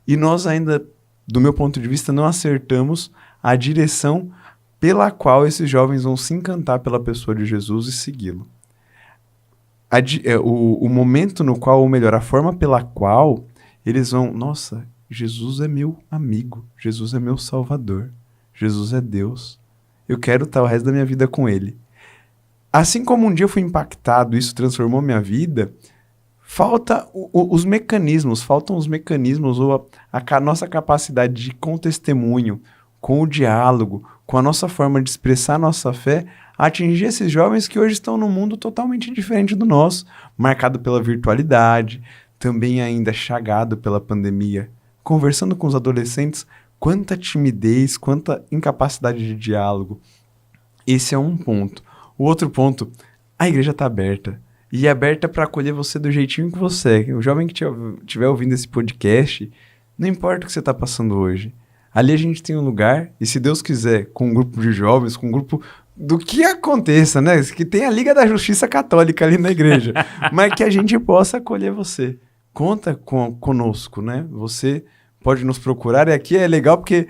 S2: E nós ainda, do meu ponto de vista, não acertamos a direção pela qual esses jovens vão se encantar pela pessoa de Jesus e segui-lo. O momento no qual, ou melhor, a forma pela qual eles vão, nossa, Jesus é meu amigo, Jesus é meu salvador, Jesus é Deus, eu quero estar o resto da minha vida com ele. Assim como um dia eu fui impactado, isso transformou minha vida, faltam os mecanismos ou a nossa capacidade de com testemunho, com o diálogo, com a nossa forma de expressar nossa fé, atingir esses jovens que hoje estão num mundo totalmente diferente do nosso, marcado pela virtualidade, também ainda chagado pela pandemia. Conversando com os adolescentes, quanta timidez, quanta incapacidade de diálogo. Esse é um ponto. O outro ponto, a igreja está aberta. E é aberta para acolher você do jeitinho que você é. O jovem que estiver ouvindo esse podcast, não importa o que você está passando hoje. Ali a gente tem um lugar, e se Deus quiser, com um grupo de jovens, com um grupo do que aconteça, né? Que tem a Liga da Justiça Católica ali na igreja. Mas que a gente possa acolher você. Conta conosco, né? Você pode nos procurar. E aqui é legal porque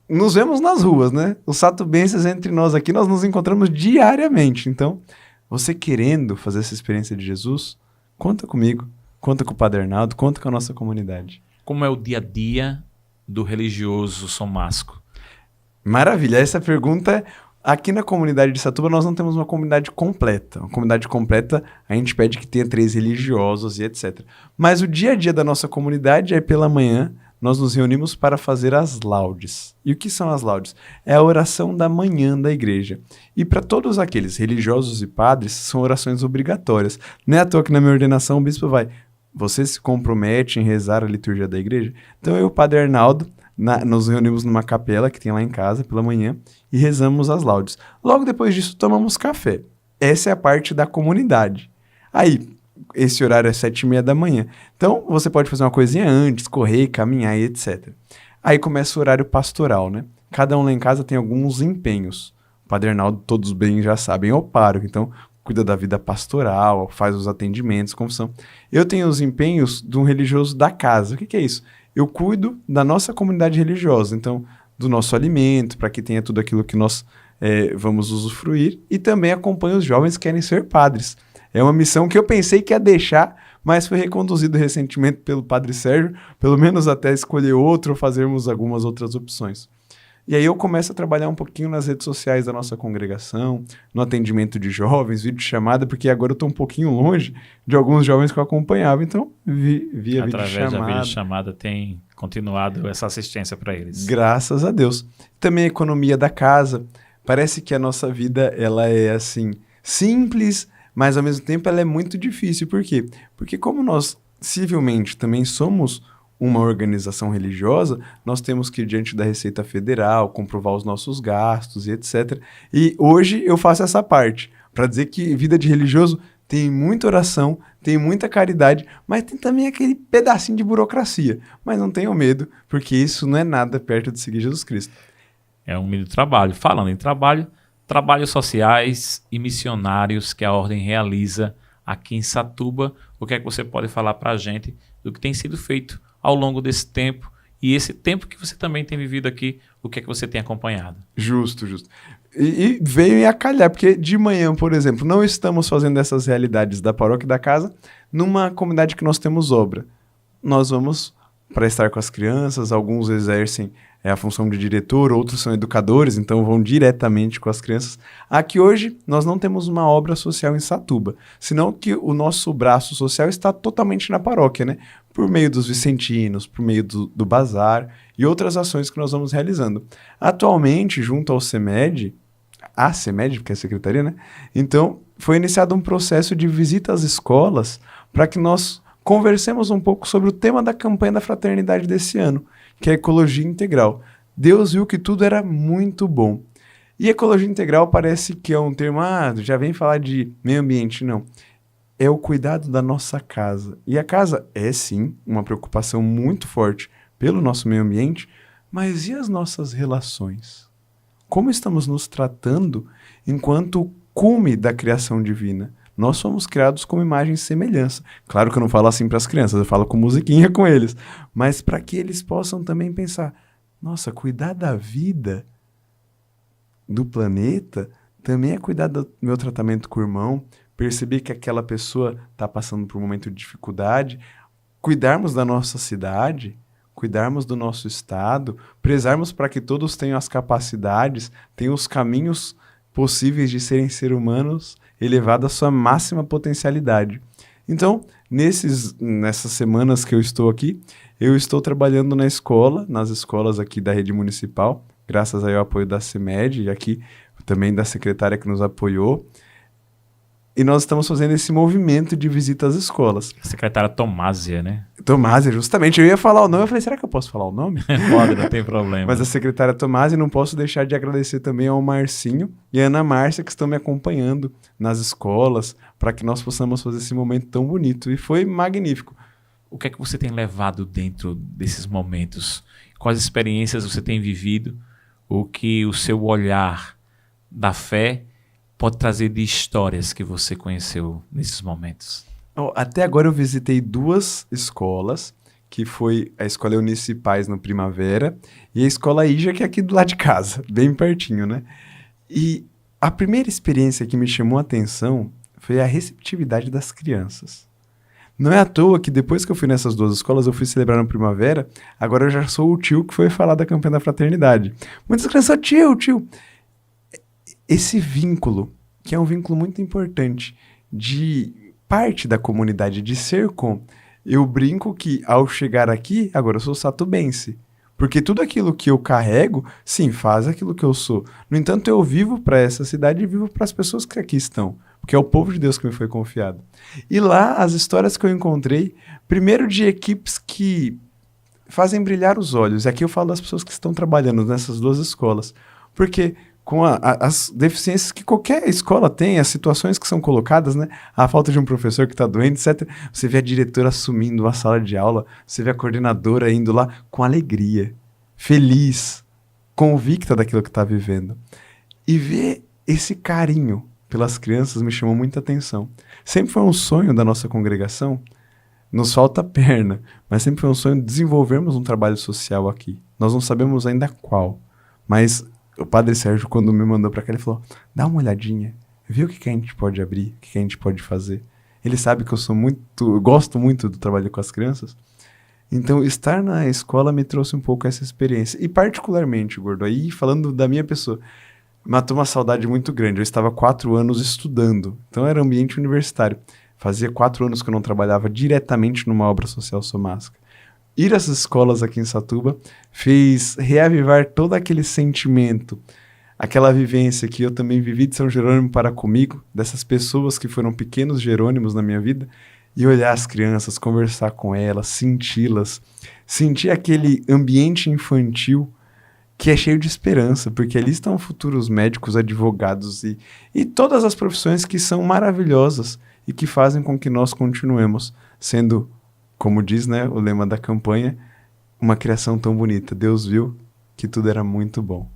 S2: nos vemos nas ruas, né? Os satubenses entre nós aqui, nós nos encontramos diariamente. Então, você querendo fazer essa experiência de Jesus, conta comigo, conta com o Padre Arnaldo, conta com a nossa comunidade.
S3: Como é o dia a dia do religioso somasco?
S2: Maravilha, essa pergunta, aqui na comunidade de Satuba nós não temos uma comunidade completa. Uma comunidade completa a gente pede que tenha 3 religiosos e etc. Mas o dia a dia da nossa comunidade é pela manhã, nós nos reunimos para fazer as laudes. E o que são as laudes? É a oração da manhã da igreja. E para todos aqueles religiosos e padres, são orações obrigatórias. Não é à toa que na minha ordenação o bispo vai, você se compromete em rezar a liturgia da igreja? Então eu e o Padre Arnaldo, nos reunimos numa capela que tem lá em casa pela manhã e rezamos as laudes. Logo depois disso tomamos café. Essa é a parte da comunidade. Aí, esse horário é 7h30 da manhã. Então, você pode fazer uma coisinha antes, correr, caminhar e etc. Aí começa o horário pastoral, né? Cada um lá em casa tem alguns empenhos. O Padre Arnaldo, todos bem já sabem, é o pároco. Então, cuida da vida pastoral, faz os atendimentos, confissão. Eu tenho os empenhos de um religioso da casa. O que é isso? Eu cuido da nossa comunidade religiosa. Então, do nosso alimento, para que tenha tudo aquilo que nós vamos usufruir, e também acompanho os jovens que querem ser padres. É uma missão que eu pensei que ia deixar, mas foi reconduzido recentemente pelo Padre Sérgio, pelo menos até escolher outro ou fazermos algumas outras opções. E aí eu começo a trabalhar um pouquinho nas redes sociais da nossa congregação, no atendimento de jovens, videochamada, porque agora eu estou um pouquinho longe de alguns jovens que eu acompanhava, então via
S3: Através da
S2: videochamada.
S3: videochamada tem continuado essa assistência para eles.
S2: Graças a Deus. Também a economia da casa. Parece que a nossa vida ela é assim simples, mas ao mesmo tempo ela é muito difícil. Por quê? Porque como nós civilmente também somos uma organização religiosa, nós temos que ir diante da Receita Federal, comprovar os nossos gastos e etc. E hoje eu faço essa parte, para dizer que vida de religioso tem muita oração, tem muita caridade, mas tem também aquele pedacinho de burocracia. Mas não tenham medo, porque isso não é nada perto de seguir Jesus Cristo.
S3: É um meio de trabalho. Falando em trabalho, trabalhos sociais e missionários que a Ordem realiza aqui em Satuba. O que é que você pode falar para a gente do que tem sido feito ao longo desse tempo e esse tempo que você também tem vivido aqui, o que é que você tem acompanhado?
S2: Justo. E veio a calhar, porque de manhã, por exemplo, não estamos fazendo essas realidades da paróquia e da casa numa comunidade que nós temos obra. Nós vamos para estar com as crianças, alguns exercem a função de diretor, outros são educadores, então vão diretamente com as crianças. Aqui hoje nós não temos uma obra social em Satuba, senão que o nosso braço social está totalmente na paróquia, né? Por meio dos vicentinos, por meio do bazar e outras ações que nós vamos realizando. Atualmente, junto ao CEMED, a CEMED, porque é a secretaria, né? Então, foi iniciado um processo de visita às escolas para que nós conversemos um pouco sobre o tema da campanha da fraternidade desse ano, que é a ecologia integral. Deus viu que tudo era muito bom. E ecologia integral parece que é um termo, já vem falar de meio ambiente, não. É o cuidado da nossa casa. E a casa é, sim, uma preocupação muito forte pelo nosso meio ambiente, mas e as nossas relações? Como estamos nos tratando enquanto cume da criação divina? Nós somos criados como imagem e semelhança. Claro que eu não falo assim para as crianças, eu falo com musiquinha com eles. Mas para que eles possam também pensar, nossa, cuidar da vida do planeta também é cuidar do meu tratamento com o irmão, perceber que aquela pessoa está passando por um momento de dificuldade, cuidarmos da nossa cidade, cuidarmos do nosso estado, prezarmos para que todos tenham as capacidades, tenham os caminhos possíveis de serem seres humanos elevado à sua máxima potencialidade. Então, nessas semanas que eu estou aqui, eu estou trabalhando na escola, nas escolas aqui da rede municipal, graças ao apoio da CEMED e aqui também da secretária que nos apoiou. E nós estamos fazendo esse movimento de visita às escolas.
S3: A secretária Tomásia, né?
S2: Tomásia, justamente. Eu ia falar o nome, eu falei, será que eu posso falar o nome?
S3: Pode, não tem problema.
S2: Mas a secretária Tomásia, não posso deixar de agradecer também ao Marcinho e a Ana Márcia, que estão me acompanhando nas escolas, para que nós possamos fazer esse momento tão bonito. E foi magnífico.
S3: O que é que você tem levado dentro desses momentos? Quais experiências você tem vivido? O que o seu olhar da fé pode trazer de histórias que você conheceu nesses momentos?
S2: Até agora eu visitei 2 escolas, que foi a Escola Eunice Paz no Primavera e a Escola Ija, que é aqui do lado de casa, bem pertinho, né? E a primeira experiência que me chamou a atenção foi a receptividade das crianças. Não é à toa que depois que eu fui nessas 2 escolas, eu fui celebrar no Primavera, agora eu já sou o tio que foi falar da campanha da fraternidade. Muitas crianças, tio. Esse vínculo, que é um vínculo muito importante, de parte da comunidade, de ser com. Eu brinco que ao chegar aqui, agora eu sou satubense. Porque tudo aquilo que eu carrego, sim, faz aquilo que eu sou. No entanto, eu vivo para essa cidade e vivo para as pessoas que aqui estão. Porque é o povo de Deus que me foi confiado. E lá, as histórias que eu encontrei, primeiro de equipes que fazem brilhar os olhos. E aqui eu falo das pessoas que estão trabalhando nessas 2 escolas. Porque com as deficiências que qualquer escola tem, as situações que são colocadas, né? A falta de um professor que está doente, etc. Você vê a diretora assumindo uma sala de aula, você vê a coordenadora indo lá com alegria, feliz, convicta daquilo que está vivendo. E ver esse carinho pelas crianças me chamou muita atenção. Sempre foi um sonho da nossa congregação, nos falta perna, mas sempre foi um sonho desenvolvermos um trabalho social aqui. Nós não sabemos ainda qual, mas o Padre Sérgio, quando me mandou pra cá, ele falou, dá uma olhadinha, vê o que a gente pode abrir, o que a gente pode fazer. Ele sabe que eu gosto muito do trabalho com as crianças. Então, estar na escola me trouxe um pouco essa experiência. E particularmente, Gordo, aí falando da minha pessoa, matou uma saudade muito grande. Eu estava 4 anos estudando, então era ambiente universitário. Fazia 4 anos que eu não trabalhava diretamente numa obra social somática. Ir às escolas aqui em Satuba fez reavivar todo aquele sentimento, aquela vivência que eu também vivi de São Jerônimo para comigo, dessas pessoas que foram pequenos Jerônimos na minha vida, e olhar as crianças, conversar com elas, senti-las, sentir aquele ambiente infantil que é cheio de esperança, porque ali estão futuros médicos, advogados e todas as profissões que são maravilhosas e que fazem com que nós continuemos sendo, como diz, né, o lema da campanha, uma criação tão bonita. Deus viu que tudo era muito bom.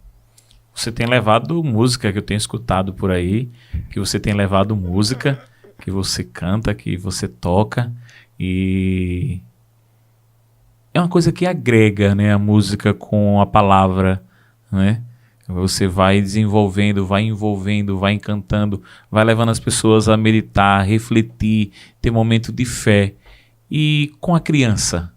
S3: Você tem levado música, que eu tenho escutado por aí, que você tem levado música, que você canta, que você toca, e é uma coisa que agrega, né, a música com a palavra, né? Você vai desenvolvendo, vai envolvendo, vai encantando, vai levando as pessoas a meditar, refletir, ter momento de fé. E com a criança?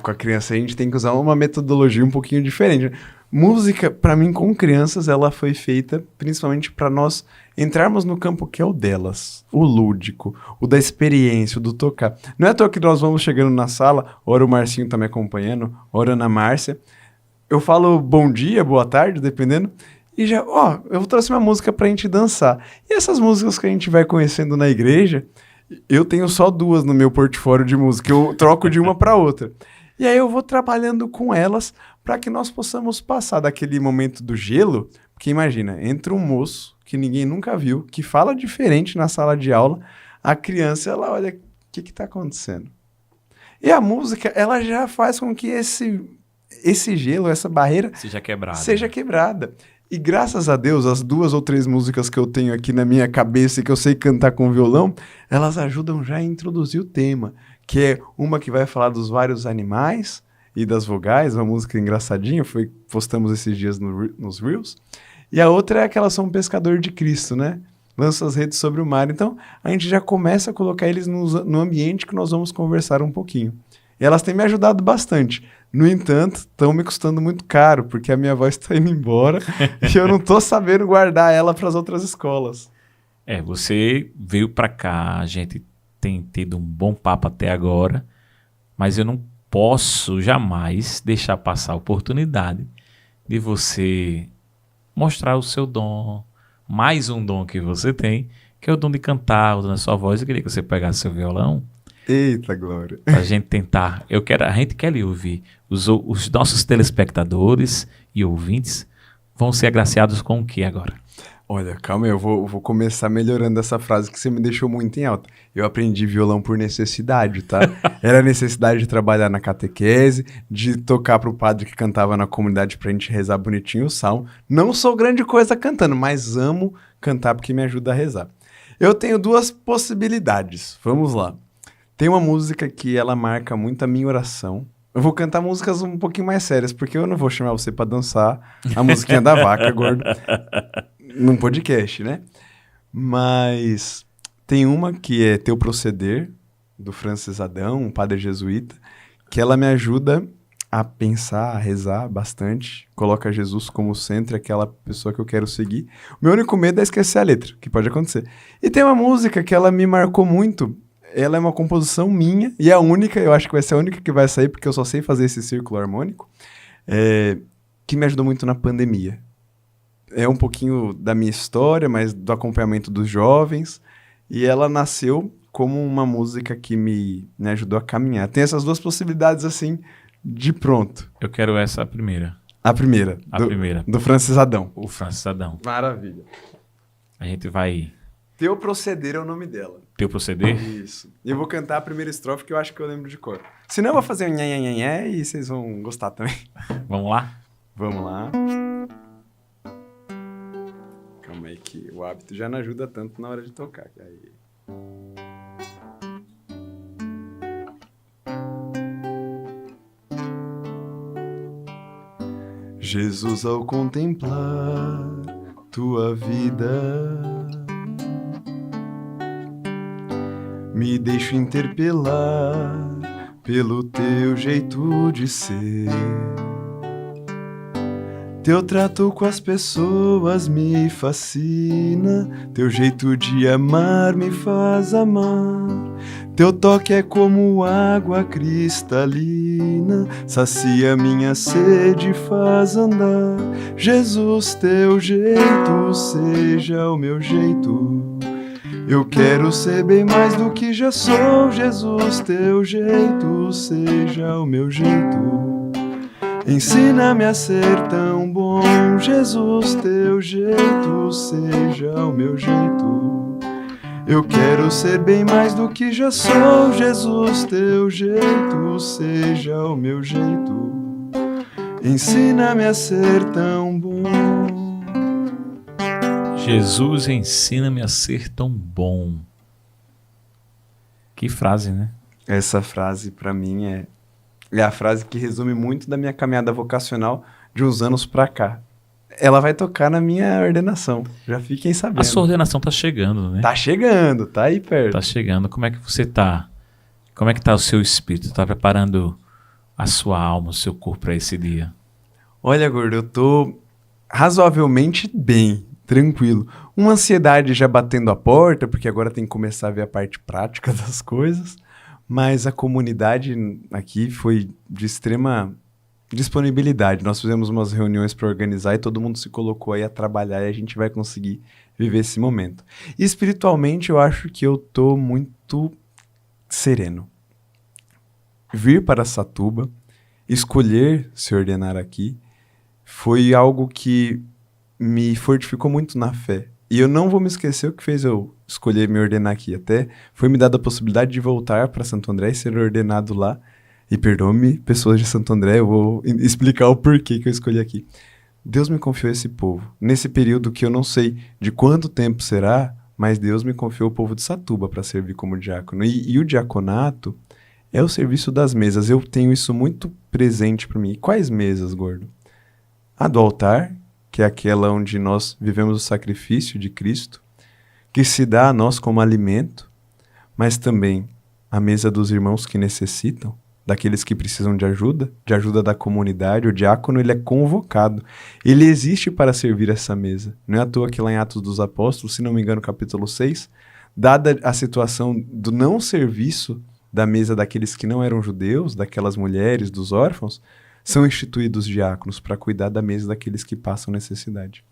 S2: Com a criança a gente tem que usar uma metodologia um pouquinho diferente. Música, para mim, com crianças, ela foi feita principalmente para nós entrarmos no campo que é o delas, o lúdico, o da experiência, o do tocar. Não é à toa que nós vamos chegando na sala, ora o Marcinho tá me acompanhando, ora a Ana Márcia. Eu falo bom dia, boa tarde, dependendo, e já, eu trouxe uma música pra gente dançar. E essas músicas que a gente vai conhecendo na igreja, eu tenho só 2 no meu portfólio de música, eu troco de uma para outra. E aí eu vou trabalhando com elas para que nós possamos passar daquele momento do gelo, porque imagina, entra um moço que ninguém nunca viu, que fala diferente na sala de aula, a criança, ela olha, o que está acontecendo? E a música, ela já faz com que esse gelo, essa barreira seja quebrada. E graças a Deus, as 2 ou 3 músicas que eu tenho aqui na minha cabeça e que eu sei cantar com violão, elas ajudam já a introduzir o tema, que é uma que vai falar dos vários animais e das vogais, uma música engraçadinha, postamos esses dias nos Reels, e a outra é aquela Sou um Pescador de Cristo, né? Lança as redes sobre o mar. Então, a gente já começa a colocar eles no ambiente que nós vamos conversar um pouquinho. E elas têm me ajudado bastante. No entanto, estão me custando muito caro, porque a minha voz está indo embora e eu não estou sabendo guardar ela para as outras escolas.
S3: Você veio para cá, a gente tem tido um bom papo até agora, mas eu não posso jamais deixar passar a oportunidade de você mostrar o seu dom, mais um dom que você tem, que é o dom de cantar, o dom da sua voz. Eu queria que você pegasse seu violão.
S2: Eita, Glória.
S3: Pra gente tentar. A gente quer lhe ouvir. Os nossos telespectadores e ouvintes vão ser agraciados com o que agora?
S2: Olha, calma aí, eu vou começar melhorando essa frase que você me deixou muito em alta. Eu aprendi violão por necessidade, tá? Era a necessidade de trabalhar na catequese, de tocar pro padre que cantava na comunidade pra gente rezar bonitinho o salmo. Não sou grande coisa cantando, mas amo cantar porque me ajuda a rezar. Eu tenho 2 possibilidades, vamos lá. Tem uma música que ela marca muito a minha oração. Eu vou cantar músicas um pouquinho mais sérias, porque eu não vou chamar você pra dançar a musiquinha da vaca, gordo, num podcast, né? Mas tem uma que é Teu Proceder, do Francis Adão, um padre jesuíta, que ela me ajuda a pensar, a rezar bastante, coloca Jesus como centro, aquela pessoa que eu quero seguir. O meu único medo é esquecer a letra, que pode acontecer. E tem uma música que ela me marcou muito. Ela é uma composição minha, e é a única, eu acho que vai ser a única que vai sair, porque eu só sei fazer esse círculo harmônico, que me ajudou muito na pandemia. É um pouquinho da minha história, mas do acompanhamento dos jovens, e ela nasceu como uma música que me ajudou a caminhar. Tem essas 2 possibilidades, assim, de pronto.
S3: Eu quero essa primeira.
S2: A primeira. Do Francis Adão.
S3: O Francis Adão.
S2: Maravilha.
S3: A gente vai...
S2: Teu Proceder é o nome dela.
S3: Teu Proceder?
S2: Isso. E eu vou cantar a primeira estrofe que eu acho que eu lembro de cor. Senão eu vou fazer um nhé e vocês vão gostar também.
S3: Vamos lá?
S2: Vamos lá. Calma aí que o hábito já não ajuda tanto na hora de tocar. Aí. Jesus, ao contemplar tua vida, me deixo interpelar pelo teu jeito de ser. Teu trato com as pessoas me fascina, teu jeito de amar me faz amar. Teu toque é como água cristalina, sacia minha sede e faz andar. Jesus, teu jeito seja o meu jeito. Eu quero ser bem mais do que já sou. Jesus, teu jeito seja o meu jeito. Ensina-me a ser tão bom. Jesus, teu jeito seja o meu jeito. Eu quero ser bem mais do que já sou. Jesus, teu jeito seja o meu jeito. Ensina-me a ser tão bom.
S3: Jesus, ensina-me a ser tão bom. Que frase, né?
S2: Essa frase, pra mim, é a frase que resume muito da minha caminhada vocacional de uns anos pra cá. Ela vai tocar na minha ordenação, já fiquem sabendo.
S3: A sua ordenação tá chegando, né?
S2: Tá chegando, tá aí perto.
S3: Tá chegando. Como é que você tá? Como é que tá o seu espírito? Tá preparando a sua alma, o seu corpo para esse dia?
S2: Olha, gordo, eu tô razoavelmente bem, tranquilo. Uma ansiedade já batendo a porta, porque agora tem que começar a ver a parte prática das coisas. Mas a comunidade aqui foi de extrema disponibilidade. Nós fizemos umas reuniões para organizar e todo mundo se colocou aí a trabalhar e a gente vai conseguir viver esse momento. E espiritualmente eu acho que eu tô muito sereno. Vir para Satuba, escolher se ordenar aqui, foi algo que me fortificou muito na fé. E eu não vou me esquecer o que fez eu escolher me ordenar aqui. Até foi me dada a possibilidade de voltar para Santo André e ser ordenado lá. E perdoe-me, pessoas de Santo André, eu vou explicar o porquê que eu escolhi aqui. Deus me confiou esse povo. Nesse período que eu não sei de quanto tempo será, mas Deus me confiou o povo de Satuba para servir como diácono. E o diaconato é o serviço das mesas. Eu tenho isso muito presente para mim. E quais mesas, gordo? A do altar, que é aquela onde nós vivemos o sacrifício de Cristo, que se dá a nós como alimento, mas também a mesa dos irmãos que necessitam, daqueles que precisam de ajuda da comunidade. O diácono, ele é convocado. Ele existe para servir essa mesa. Não é à toa que lá em Atos dos Apóstolos, se não me engano, capítulo 6, dada a situação do não serviço da mesa daqueles que não eram judeus, daquelas mulheres, dos órfãos, são instituídos diáconos para cuidar da mesa daqueles que passam necessidade.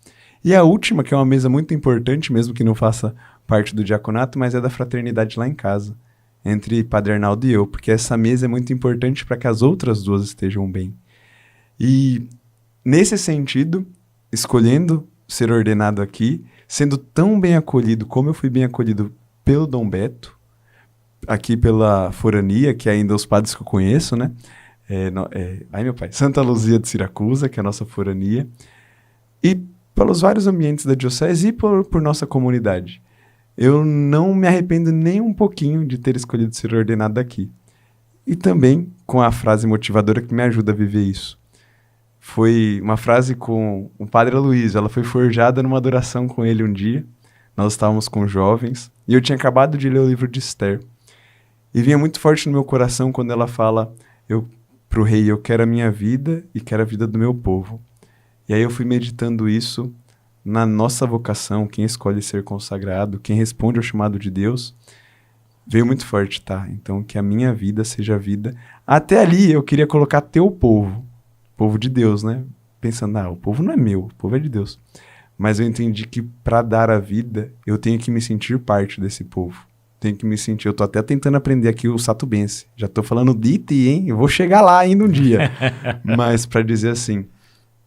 S2: E a última, que é uma mesa muito importante, mesmo que não faça parte do diaconato, mas é da fraternidade lá em casa, entre Padre Arnaldo e eu, porque essa mesa é muito importante para que as outras duas estejam bem. E, nesse sentido, escolhendo ser ordenado aqui, sendo tão bem acolhido como eu fui bem acolhido pelo Dom Beto, aqui pela forania, que é ainda os padres que eu conheço, né? Meu pai, Santa Luzia de Siracusa, que é a nossa forania, e pelos vários ambientes da diocese e por nossa comunidade. Eu não me arrependo nem um pouquinho de ter escolhido ser ordenado aqui. E também com a frase motivadora que me ajuda a viver isso. Foi uma frase com o Padre Aloysio, ela foi forjada numa adoração com ele um dia. Nós estávamos com jovens e eu tinha acabado de ler o livro de Esther. E vinha muito forte no meu coração quando ela fala pro rei, eu quero a minha vida e quero a vida do meu povo. E aí eu fui meditando isso na nossa vocação, quem escolhe ser consagrado, quem responde ao chamado de Deus, veio muito forte, tá? Então, que a minha vida seja a vida. Até ali, eu queria colocar teu povo de Deus, né? Pensando, o povo não é meu, o povo é de Deus. Mas eu entendi que para dar a vida, eu tenho que me sentir parte desse povo. Tenho que me sentir, eu tô até tentando aprender aqui o satubense. Já tô falando de Iti, hein? Eu vou chegar lá ainda um dia. Mas para dizer assim,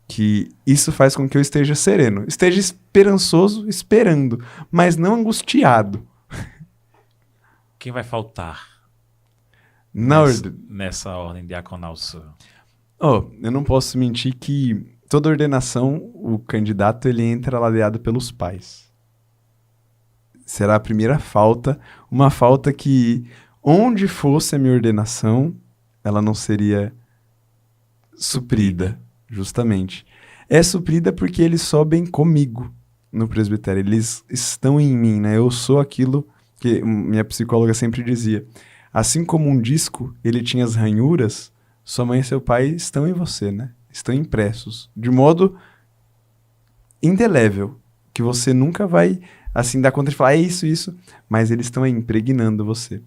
S2: que isso faz com que eu esteja sereno, esteja esperançoso, esperando, mas não angustiado.
S3: Quem vai faltar nessa ordem diaconal sua?
S2: Eu não posso mentir que toda ordenação, o candidato ele entra ladeado pelos pais. Será a primeira falta, uma falta que, onde fosse a minha ordenação, ela não seria suprida. Justamente. é suprida porque eles sobem comigo no presbitério. Eles estão em mim, né? Eu sou aquilo que minha psicóloga sempre dizia. Assim como um disco, ele tinha as ranhuras, sua mãe e seu pai estão em você, né? Estão impressos. De modo indelével. Que você nunca vai, assim, dar conta de falar, é isso. Mas eles estão aí impregnando você.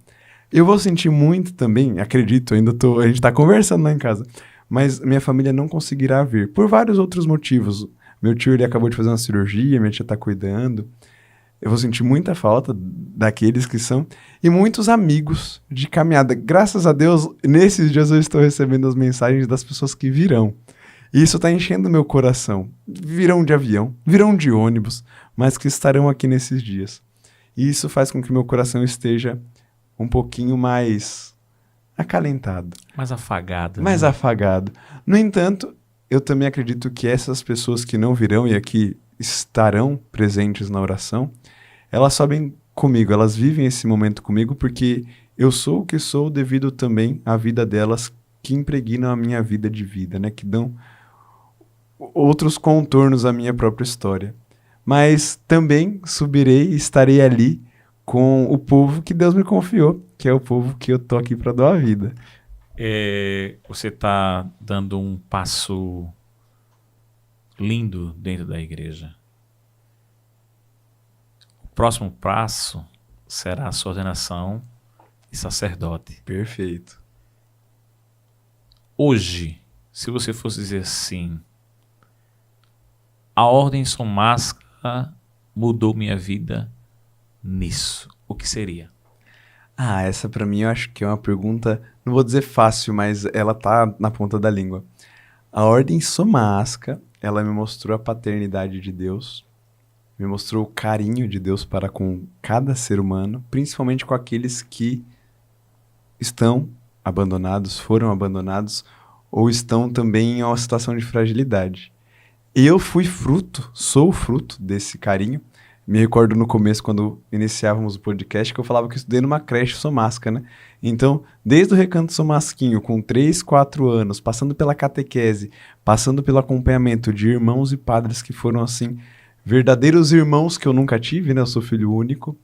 S2: Eu vou sentir muito também, acredito, a gente tá conversando lá em casa. Mas minha família não conseguirá vir. Por vários outros motivos. Meu tio, ele acabou de fazer uma cirurgia, minha tia tá cuidando. Eu vou sentir muita falta daqueles que são. E muitos amigos de caminhada. Graças a Deus, nesses dias eu estou recebendo as mensagens das pessoas que virão. E isso está enchendo meu coração. Virão de avião, virão de ônibus, mas que estarão aqui nesses dias. E isso faz com que meu coração esteja um pouquinho mais acalentado.
S3: Mais afagado.
S2: Mais
S3: né?
S2: afagado. No entanto, eu também acredito que essas pessoas que não virão e aqui estarão presentes na oração, elas sobem comigo, elas vivem esse momento comigo porque eu sou o que sou devido também à vida delas que impregnam a minha vida de vida, né? Que dão outros contornos à minha própria história. Mas também subirei e estarei ali com o povo que Deus me confiou, que é o povo que eu tô aqui para dar a vida.
S3: Você está dando um passo lindo dentro da igreja. O próximo passo será a sua ordenação de sacerdote.
S2: Perfeito.
S3: Hoje, se você fosse dizer assim, a ordem somática mudou minha vida nisso, o que seria?
S2: Essa pra mim eu acho que é uma pergunta, não vou dizer fácil, mas ela tá na ponta da língua. A ordem somática, ela me mostrou a paternidade de Deus, me mostrou o carinho de Deus para com cada ser humano, principalmente com aqueles que estão abandonados, foram abandonados ou estão também em uma situação de fragilidade. Eu sou fruto desse carinho. Me recordo no começo, quando iniciávamos o podcast, que eu falava que eu estudei numa creche somática, né? Então, desde o recanto somasquinho, com 3, 4 anos, passando pela catequese, passando pelo acompanhamento de irmãos e padres que foram, assim, verdadeiros irmãos que eu nunca tive, né? Eu sou filho único.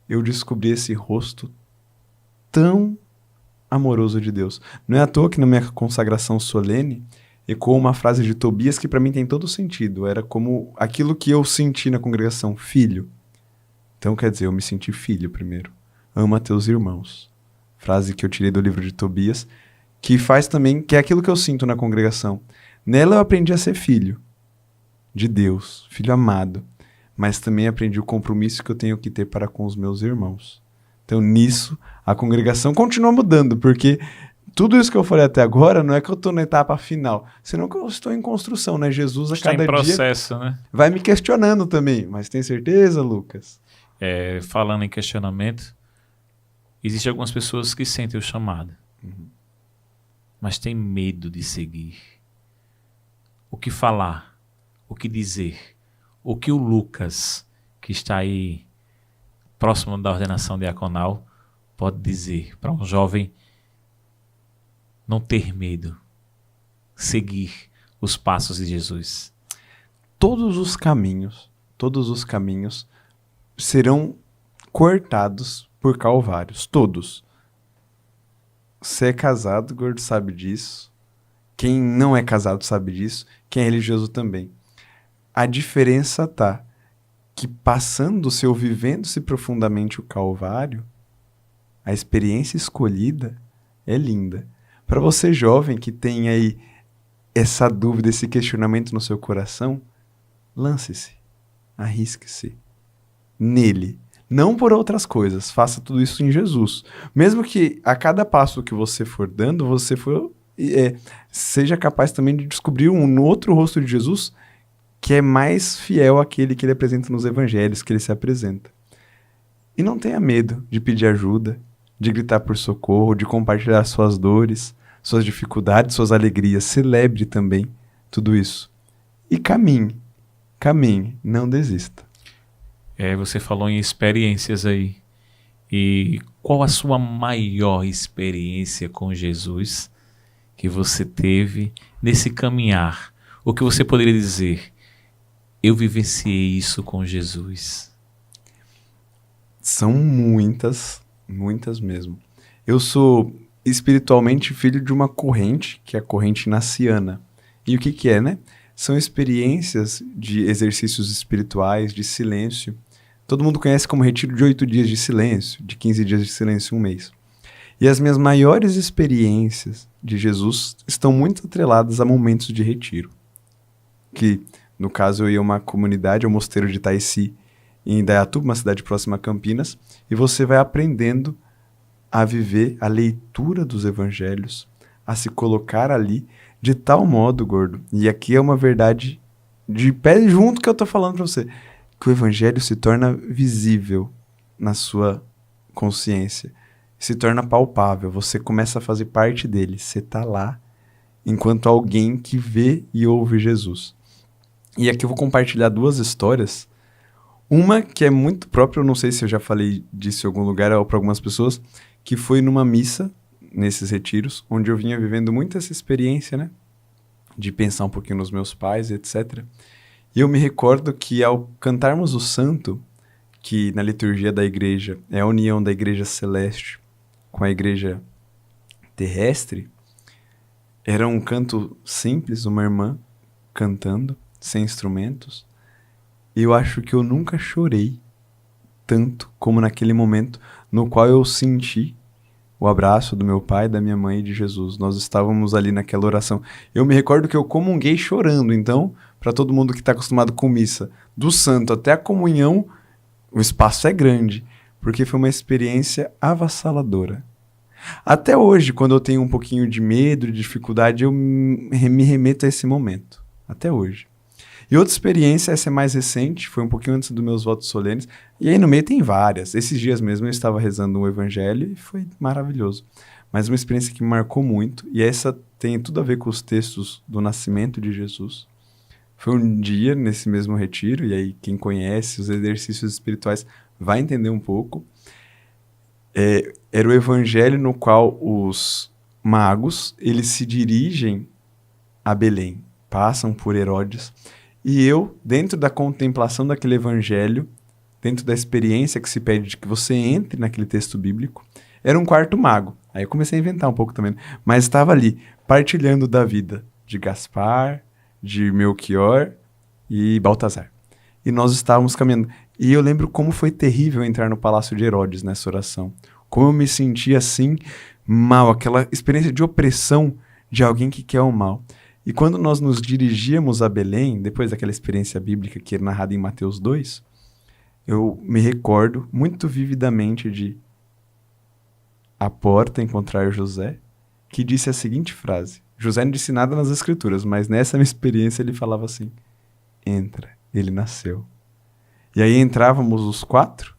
S2: Eu descobri esse rosto tão amoroso de Deus. Não é à toa que na minha consagração solene ecoou uma frase de Tobias que para mim tem todo sentido. Era como aquilo que eu senti na congregação, filho. Então quer dizer, eu me senti filho primeiro. Ama teus irmãos. Frase que eu tirei do livro de Tobias, que faz também, que é aquilo que eu sinto na congregação. Nela eu aprendi a ser filho de Deus, filho amado. Mas também aprendi o compromisso que eu tenho que ter para com os meus irmãos. Então nisso, a congregação continua mudando, porque tudo isso que eu falei até agora não é que eu estou na etapa final, senão que eu estou em construção, né? Jesus a
S3: Está
S2: cada
S3: em processo,
S2: dia
S3: né?
S2: vai me questionando também. Mas tem certeza, Lucas?
S3: Falando em questionamento, existem algumas pessoas que sentem o chamado, mas têm medo de seguir. O que falar? O que dizer? O que o Lucas, que está aí próximo da ordenação diaconal, pode dizer para um jovem não ter medo, seguir os passos de Jesus?
S2: Todos os caminhos serão cortados por calvários, todos. Você é casado, gordo, sabe disso. Quem não é casado sabe disso. Quem é religioso também. A diferença tá que passando-se ou vivendo-se profundamente o calvário, a experiência escolhida é linda. Para você jovem que tem aí essa dúvida, esse questionamento no seu coração, lance-se, arrisque-se nele. Não por outras coisas, faça tudo isso em Jesus. Mesmo que a cada passo que você for dando, seja capaz também de descobrir um outro rosto de Jesus que é mais fiel àquele que ele apresenta nos evangelhos, que ele se apresenta. E não tenha medo de pedir ajuda, de gritar por socorro, de compartilhar suas dores, suas dificuldades, suas alegrias. Celebre também tudo isso. E caminhe, não desista.
S3: Você falou em experiências aí. E qual a sua maior experiência com Jesus que você teve nesse caminhar? O que você poderia dizer? Eu vivenciei isso com Jesus.
S2: São muitas, muitas mesmo. Eu sou espiritualmente filho de uma corrente, que é a corrente naciana. E o que que é, né? São experiências de exercícios espirituais, de silêncio. Todo mundo conhece como retiro de 8 dias de silêncio, de 15 dias de silêncio, 1 mês. E as minhas maiores experiências de Jesus estão muito atreladas a momentos de retiro. Que, no caso, eu ia a uma comunidade, ao mosteiro de Itaici, em Indaiatuba, uma cidade próxima a Campinas, e você vai aprendendo a viver a leitura dos evangelhos, a se colocar ali de tal modo, gordo, e aqui é uma verdade de pé junto que eu tô falando pra você, que o evangelho se torna visível na sua consciência, se torna palpável, você começa a fazer parte dele, você tá lá enquanto alguém que vê e ouve Jesus. E aqui eu vou compartilhar 2 histórias. Uma que é muito própria, eu não sei se eu já falei disso em algum lugar ou para algumas pessoas, que foi numa missa, nesses retiros, onde eu vinha vivendo muito essa experiência, né? De pensar um pouquinho nos meus pais, etc. E eu me recordo que ao cantarmos o santo, que na liturgia da igreja é a união da igreja celeste com a igreja terrestre, era um canto simples, uma irmã cantando, sem instrumentos. E eu acho que eu nunca chorei tanto como naquele momento no qual eu senti o abraço do meu pai, da minha mãe e de Jesus. Nós estávamos ali naquela oração. Eu me recordo que eu comunguei chorando. Então, para todo mundo que está acostumado com missa, do santo até a comunhão, o espaço é grande, porque foi uma experiência avassaladora. Até hoje, quando eu tenho um pouquinho de medo, de dificuldade, eu me remeto a esse momento. Até hoje. E outra experiência, essa é mais recente, foi um pouquinho antes dos meus votos solenes, e aí no meio tem várias. Esses dias mesmo eu estava rezando um evangelho e foi maravilhoso. Mas uma experiência que me marcou muito, e essa tem tudo a ver com os textos do nascimento de Jesus. Foi um dia nesse mesmo retiro, e aí quem conhece os exercícios espirituais vai entender um pouco. Era o evangelho no qual os magos, eles se dirigem a Belém, passam por Herodes. E eu, dentro da contemplação daquele evangelho, dentro da experiência que se pede de que você entre naquele texto bíblico, era um quarto mago. Aí eu comecei a inventar um pouco também, mas estava ali, partilhando da vida de Gaspar, de Melchior e Baltazar. E nós estávamos caminhando. E eu lembro como foi terrível entrar no Palácio de Herodes nessa oração. Como eu me sentia assim, mal, aquela experiência de opressão de alguém que quer o mal. E quando nós nos dirigíamos a Belém, depois daquela experiência bíblica que é narrada em Mateus 2, eu me recordo muito vividamente de à porta encontrar José, que disse a seguinte frase. José não disse nada nas escrituras, mas nessa minha experiência ele falava assim, entra, ele nasceu. E aí entrávamos os 4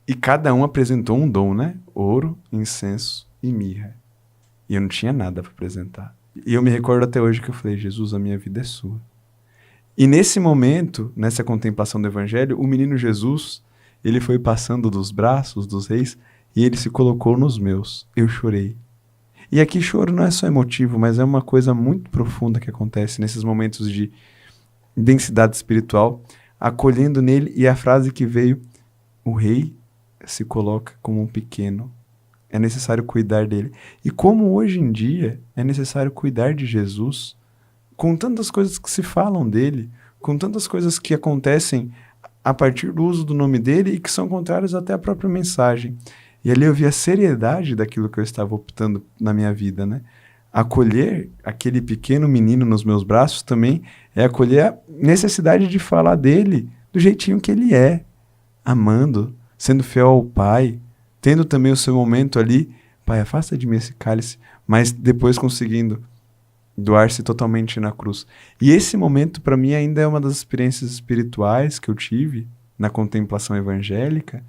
S2: e cada um apresentou um dom, né? Ouro, incenso e mirra. E eu não tinha nada para apresentar. E eu me recordo até hoje que eu falei, Jesus, a minha vida é sua. E nesse momento, nessa contemplação do evangelho, o menino Jesus, ele foi passando dos braços dos reis e ele se colocou nos meus. Eu chorei. E aqui choro não é só emotivo, mas é uma coisa muito profunda que acontece nesses momentos de densidade espiritual, acolhendo nele, e a frase que veio, o rei se coloca como um pequeno. É necessário cuidar dele. E como hoje em dia é necessário cuidar de Jesus, com tantas coisas que se falam dele, com tantas coisas que acontecem a partir do uso do nome dele e que são contrárias até à própria mensagem. E ali eu vi a seriedade daquilo que eu estava optando na minha vida, né? Acolher aquele pequeno menino nos meus braços também é acolher a necessidade de falar dele do jeitinho que ele é, amando, sendo fiel ao Pai, tendo também o seu momento ali, Pai, afasta de mim esse cálice, mas depois conseguindo doar-se totalmente na cruz. E esse momento, para mim, ainda é uma das experiências espirituais que eu tive na contemplação evangélica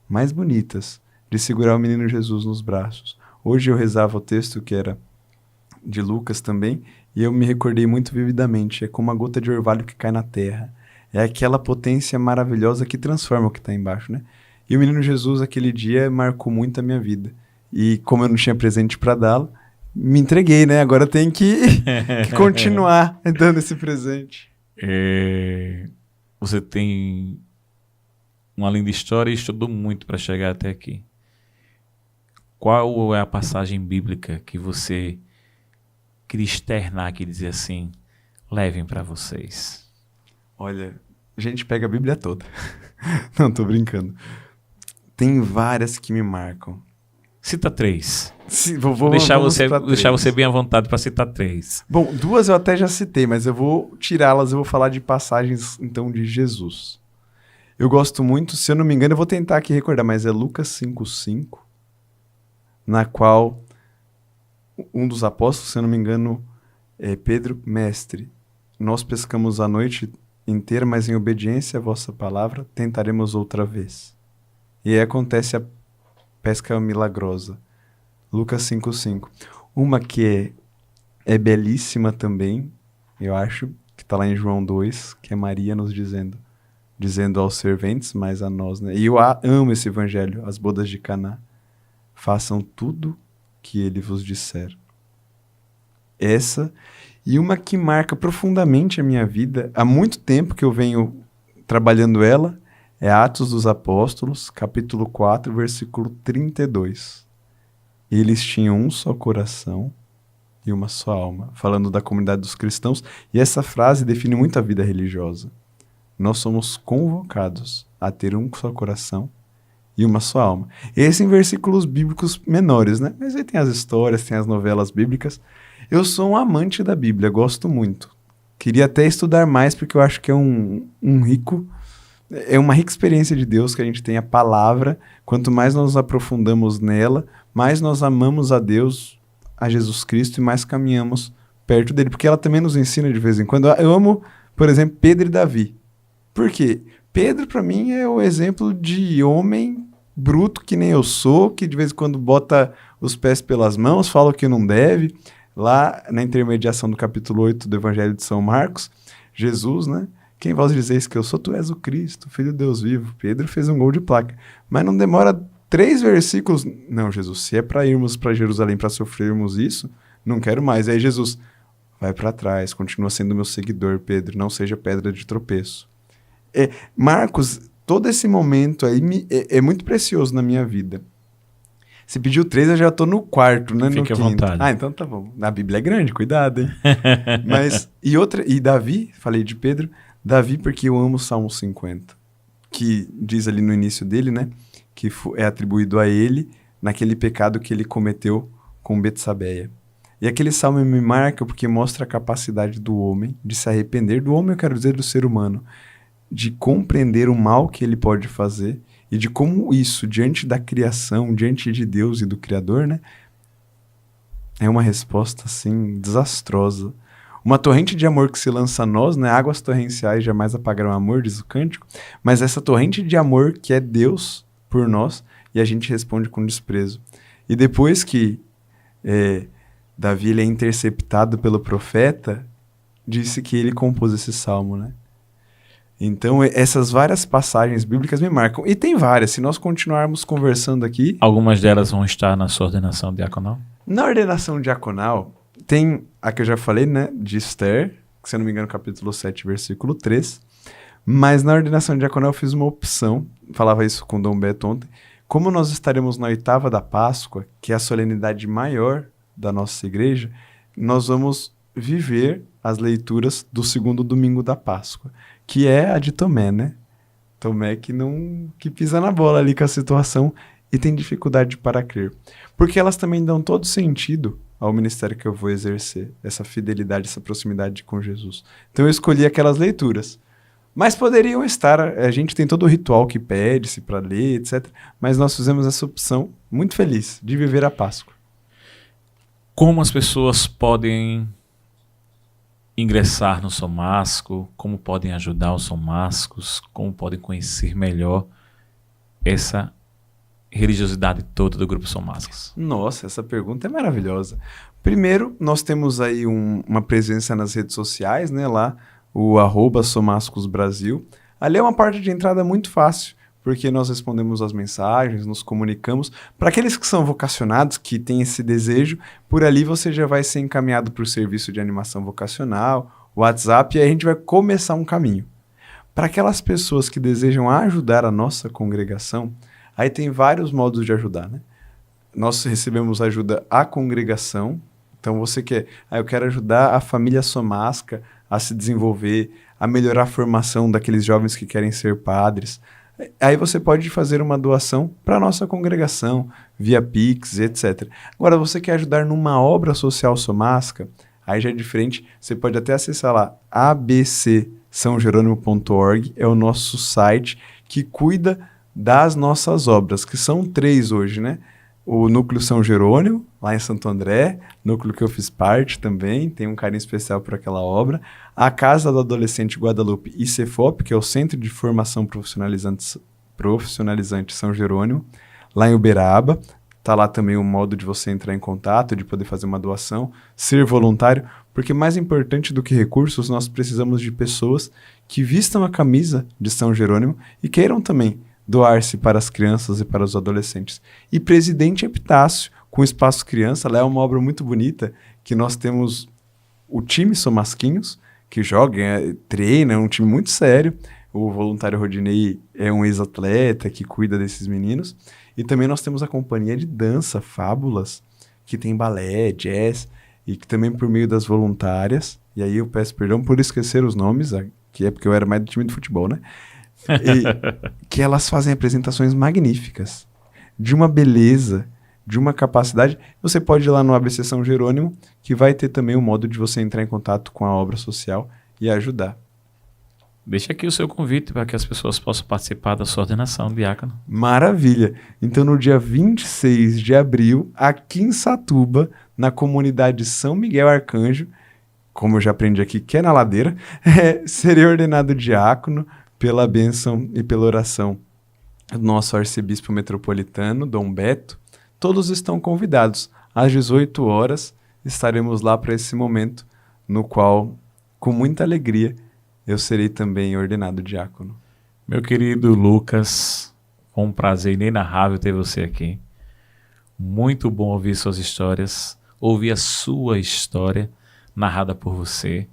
S2: mais bonitas, de segurar o menino Jesus nos braços. Hoje eu rezava o texto que era de Lucas também, e eu me recordei muito vividamente, é como a gota de orvalho que cai na terra. É aquela potência maravilhosa que transforma o que está embaixo, né? E o menino Jesus, aquele dia, marcou muito a minha vida. E como eu não tinha presente para dá-lo, me entreguei, né? Agora eu tenho que continuar dando esse presente.
S3: Você tem uma linda história e estudou muito para chegar até aqui. Qual é a passagem bíblica que você queria externar aqui e dizer assim, levem para vocês?
S2: Olha, a gente pega a Bíblia toda. Não, tô brincando. Tem várias que me marcam.
S3: Cita 3.
S2: Vou
S3: deixar
S2: deixar
S3: você bem à vontade para citar 3.
S2: Bom, 2 eu até já citei, mas eu vou tirá-las, eu vou falar de passagens, então, de Jesus. Eu gosto muito, se eu não me engano, eu vou tentar aqui recordar, mas é Lucas 5:5, na qual um dos apóstolos, se eu não me engano, é Pedro, mestre, nós pescamos a noite inteira, mas em obediência à vossa palavra, tentaremos outra vez. E aí acontece a pesca milagrosa. Lucas 5:5. Uma que é belíssima também, eu acho, que está lá em João 2, que é Maria nos dizendo aos serventes, mas a nós, né? E eu amo esse evangelho, as bodas de Caná. Façam tudo que ele vos disser. Essa, e uma que marca profundamente a minha vida, há muito tempo que eu venho trabalhando ela, é Atos dos Apóstolos, capítulo 4, versículo 32. Eles tinham um só coração e uma só alma, falando da comunidade dos cristãos, e essa frase define muito a vida religiosa. Nós somos convocados a ter um só coração e uma só alma. Esse em versículos bíblicos menores, né? Mas aí tem as histórias, tem as novelas bíblicas. Eu sou um amante da Bíblia, gosto muito. Queria até estudar mais, porque eu acho que é uma rica experiência de Deus que a gente tem a palavra. Quanto mais nós nos aprofundamos nela, mais nós amamos a Deus, a Jesus Cristo, e mais caminhamos perto dele, porque ela também nos ensina de vez em quando. Eu amo, por exemplo, Pedro e Davi. Por quê? Pedro, para mim, é o exemplo de homem bruto, que nem eu sou, que de vez em quando bota os pés pelas mãos, fala o que não deve. Lá na intermediação do capítulo 8 do Evangelho de São Marcos, Jesus, né? Quem vós dizeis que eu sou? Tu és o Cristo, Filho de Deus vivo. Pedro fez um gol de placa. Mas não demora 3 versículos. Não, Jesus, se é para irmos para Jerusalém para sofrermos isso, não quero mais. Aí Jesus, vai para trás, continua sendo meu seguidor, Pedro, não seja pedra de tropeço. Marcos, todo esse momento aí é muito precioso na minha vida. Se pediu 3, eu já tô no quarto, né?
S3: Fique
S2: no
S3: à vontade.
S2: Ah, então tá bom. A Bíblia é grande, cuidado, hein? E Davi, falei de Pedro, Davi porque eu amo o Salmo 50, que diz ali no início dele, né? Que é atribuído a ele naquele pecado que ele cometeu com Betsabeia. E aquele salmo me marca porque mostra a capacidade do homem de se arrepender, do homem eu quero dizer do ser humano, de compreender o mal que ele pode fazer e de como isso, diante da criação, diante de Deus e do Criador, né, é uma resposta, assim, desastrosa. Uma torrente de amor que se lança a nós, né, águas torrenciais jamais apagarão amor, diz o cântico, mas essa torrente de amor que é Deus por nós, e a gente responde com desprezo. E depois que Davi ele é interceptado pelo profeta, disse que ele compôs esse salmo, né? Então, essas várias passagens bíblicas me marcam. E tem várias, se nós continuarmos conversando aqui...
S3: Algumas delas vão estar na sua ordenação diaconal?
S2: Na ordenação diaconal, tem a que eu já falei, né, de Esther, que se eu não me engano, capítulo 7, versículo 3. Mas na ordenação diaconal eu fiz uma opção, falava isso com Dom Beto ontem, como nós estaremos na 8ª da Páscoa, que é a solenidade maior da nossa igreja, nós vamos viver as leituras do 2º domingo da Páscoa, que é a de Tomé, né? Tomé que pisa na bola ali com a situação e tem dificuldade para crer. Porque elas também dão todo sentido ao ministério que eu vou exercer, essa fidelidade, essa proximidade com Jesus. Então eu escolhi aquelas leituras. Mas poderiam estar, a gente tem todo o ritual que pede-se para ler, etc. Mas nós fizemos essa opção muito feliz de viver a Páscoa.
S3: Como as pessoas podem ingressar no Somasco, como podem ajudar os Somascos, como podem conhecer melhor essa religiosidade toda do Grupo Somascos?
S2: Nossa, essa pergunta é maravilhosa. Primeiro, nós temos aí uma presença nas redes sociais, né, lá, o @Somascos Brasil. Ali é uma porta de entrada muito fácil, porque nós respondemos as mensagens, nos comunicamos. Para aqueles que são vocacionados, que têm esse desejo, por ali você já vai ser encaminhado para o serviço de animação vocacional, WhatsApp, e aí a gente vai começar um caminho. Para aquelas pessoas que desejam ajudar a nossa congregação, aí tem vários modos de ajudar, né? Nós recebemos ajuda à congregação. Então você quer, eu quero ajudar a família Somasca a se desenvolver, a melhorar a formação daqueles jovens que querem ser padres. Aí você pode fazer uma doação para a nossa congregação, via Pix, etc. Agora, você quer ajudar numa obra social Somasca, aí já é diferente, você pode até acessar lá, abcsãojeronimo.org, é o nosso site que cuida das nossas obras, que são 3 hoje, né? O Núcleo São Jerônimo, lá em Santo André, núcleo que eu fiz parte também, tem um carinho especial por aquela obra. A Casa do Adolescente Guadalupe e Cefop, que é o Centro de Formação Profissionalizante São Jerônimo, lá em Uberaba. Está lá também o modo de você entrar em contato, de poder fazer uma doação, ser voluntário, porque mais importante do que recursos, nós precisamos de pessoas que vistam a camisa de São Jerônimo e queiram também doar-se para as crianças e para os adolescentes. E Presidente Epitácio, com Espaço Criança, lá é uma obra muito bonita, que nós temos o time Somasquinhos, que joga, treina, é um time muito sério. O voluntário Rodinei é um ex-atleta que cuida desses meninos. E também nós temos a companhia de dança, Fábulas, que tem balé, jazz, e que também por meio das voluntárias, e aí eu peço perdão por esquecer os nomes, que é porque eu era mais do time de futebol, né? E que elas fazem apresentações magníficas, de uma beleza, de uma capacidade. Você pode ir lá no ABC São Jerônimo, que vai ter também o modo de você entrar em contato com a obra social e ajudar.
S3: Deixa aqui o seu convite para que as pessoas possam participar da sua ordenação, diácono.
S2: Maravilha! Então, no dia 26 de abril, aqui em Satuba, na comunidade São Miguel Arcanjo, como eu já aprendi aqui, que é na ladeira, serei ordenado diácono pela bênção e pela oração do nosso arcebispo metropolitano, Dom Beto. Todos estão convidados. Às 18 horas estaremos lá para esse momento, no qual, com muita alegria, eu serei também ordenado diácono.
S3: Meu querido Lucas, foi um prazer inenarrável ter você aqui. Muito bom ouvir suas histórias, ouvir a sua história narrada por você.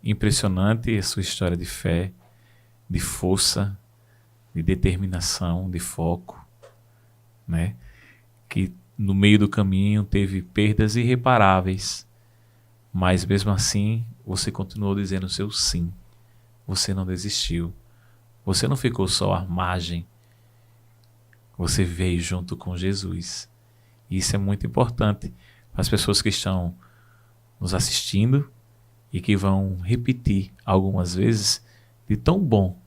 S3: Impressionante a sua história de fé, de força, de determinação, de foco, né? Que no meio do caminho teve perdas irreparáveis, mas mesmo assim você continuou dizendo o seu sim. Você não desistiu, você não ficou só à margem, você veio junto com Jesus. E isso é muito importante para as pessoas que estão nos assistindo e que vão repetir algumas vezes de tão bom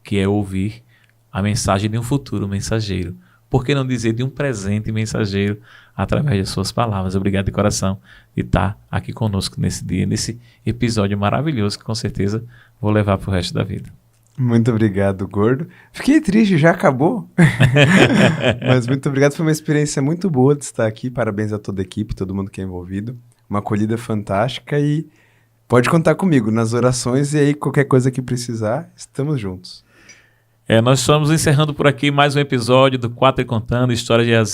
S3: que é ouvir a mensagem de um futuro mensageiro. Por que não dizer de um presente mensageiro através das suas palavras? Obrigado de coração de estar aqui conosco nesse dia, nesse episódio maravilhoso que com certeza vou levar para o resto da vida.
S2: Muito obrigado, Gordo. Fiquei triste, já acabou. Mas muito obrigado, foi uma experiência muito boa de estar aqui. Parabéns a toda a equipe, todo mundo que é envolvido. Uma acolhida fantástica e pode contar comigo nas orações e aí qualquer coisa que precisar, estamos juntos.
S3: Nós estamos encerrando por aqui mais um episódio do 4 e Contando, História de AZ.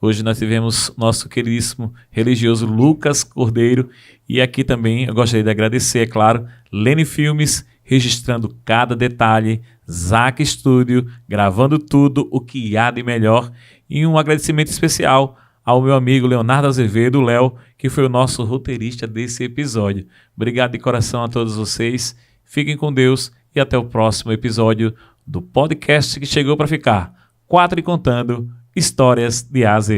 S3: Hoje nós tivemos nosso queridíssimo religioso Lucas Cordeiro e aqui também eu gostaria de agradecer, é claro, Lene Filmes, registrando cada detalhe, Zac Studio, gravando tudo o que há de melhor e um agradecimento especial ao meu amigo Leonardo Azevedo, Léo, que foi o nosso roteirista desse episódio. Obrigado de coração a todos vocês, fiquem com Deus e até o próximo episódio do podcast que chegou para ficar. 4 e Contando, Histórias de AZ.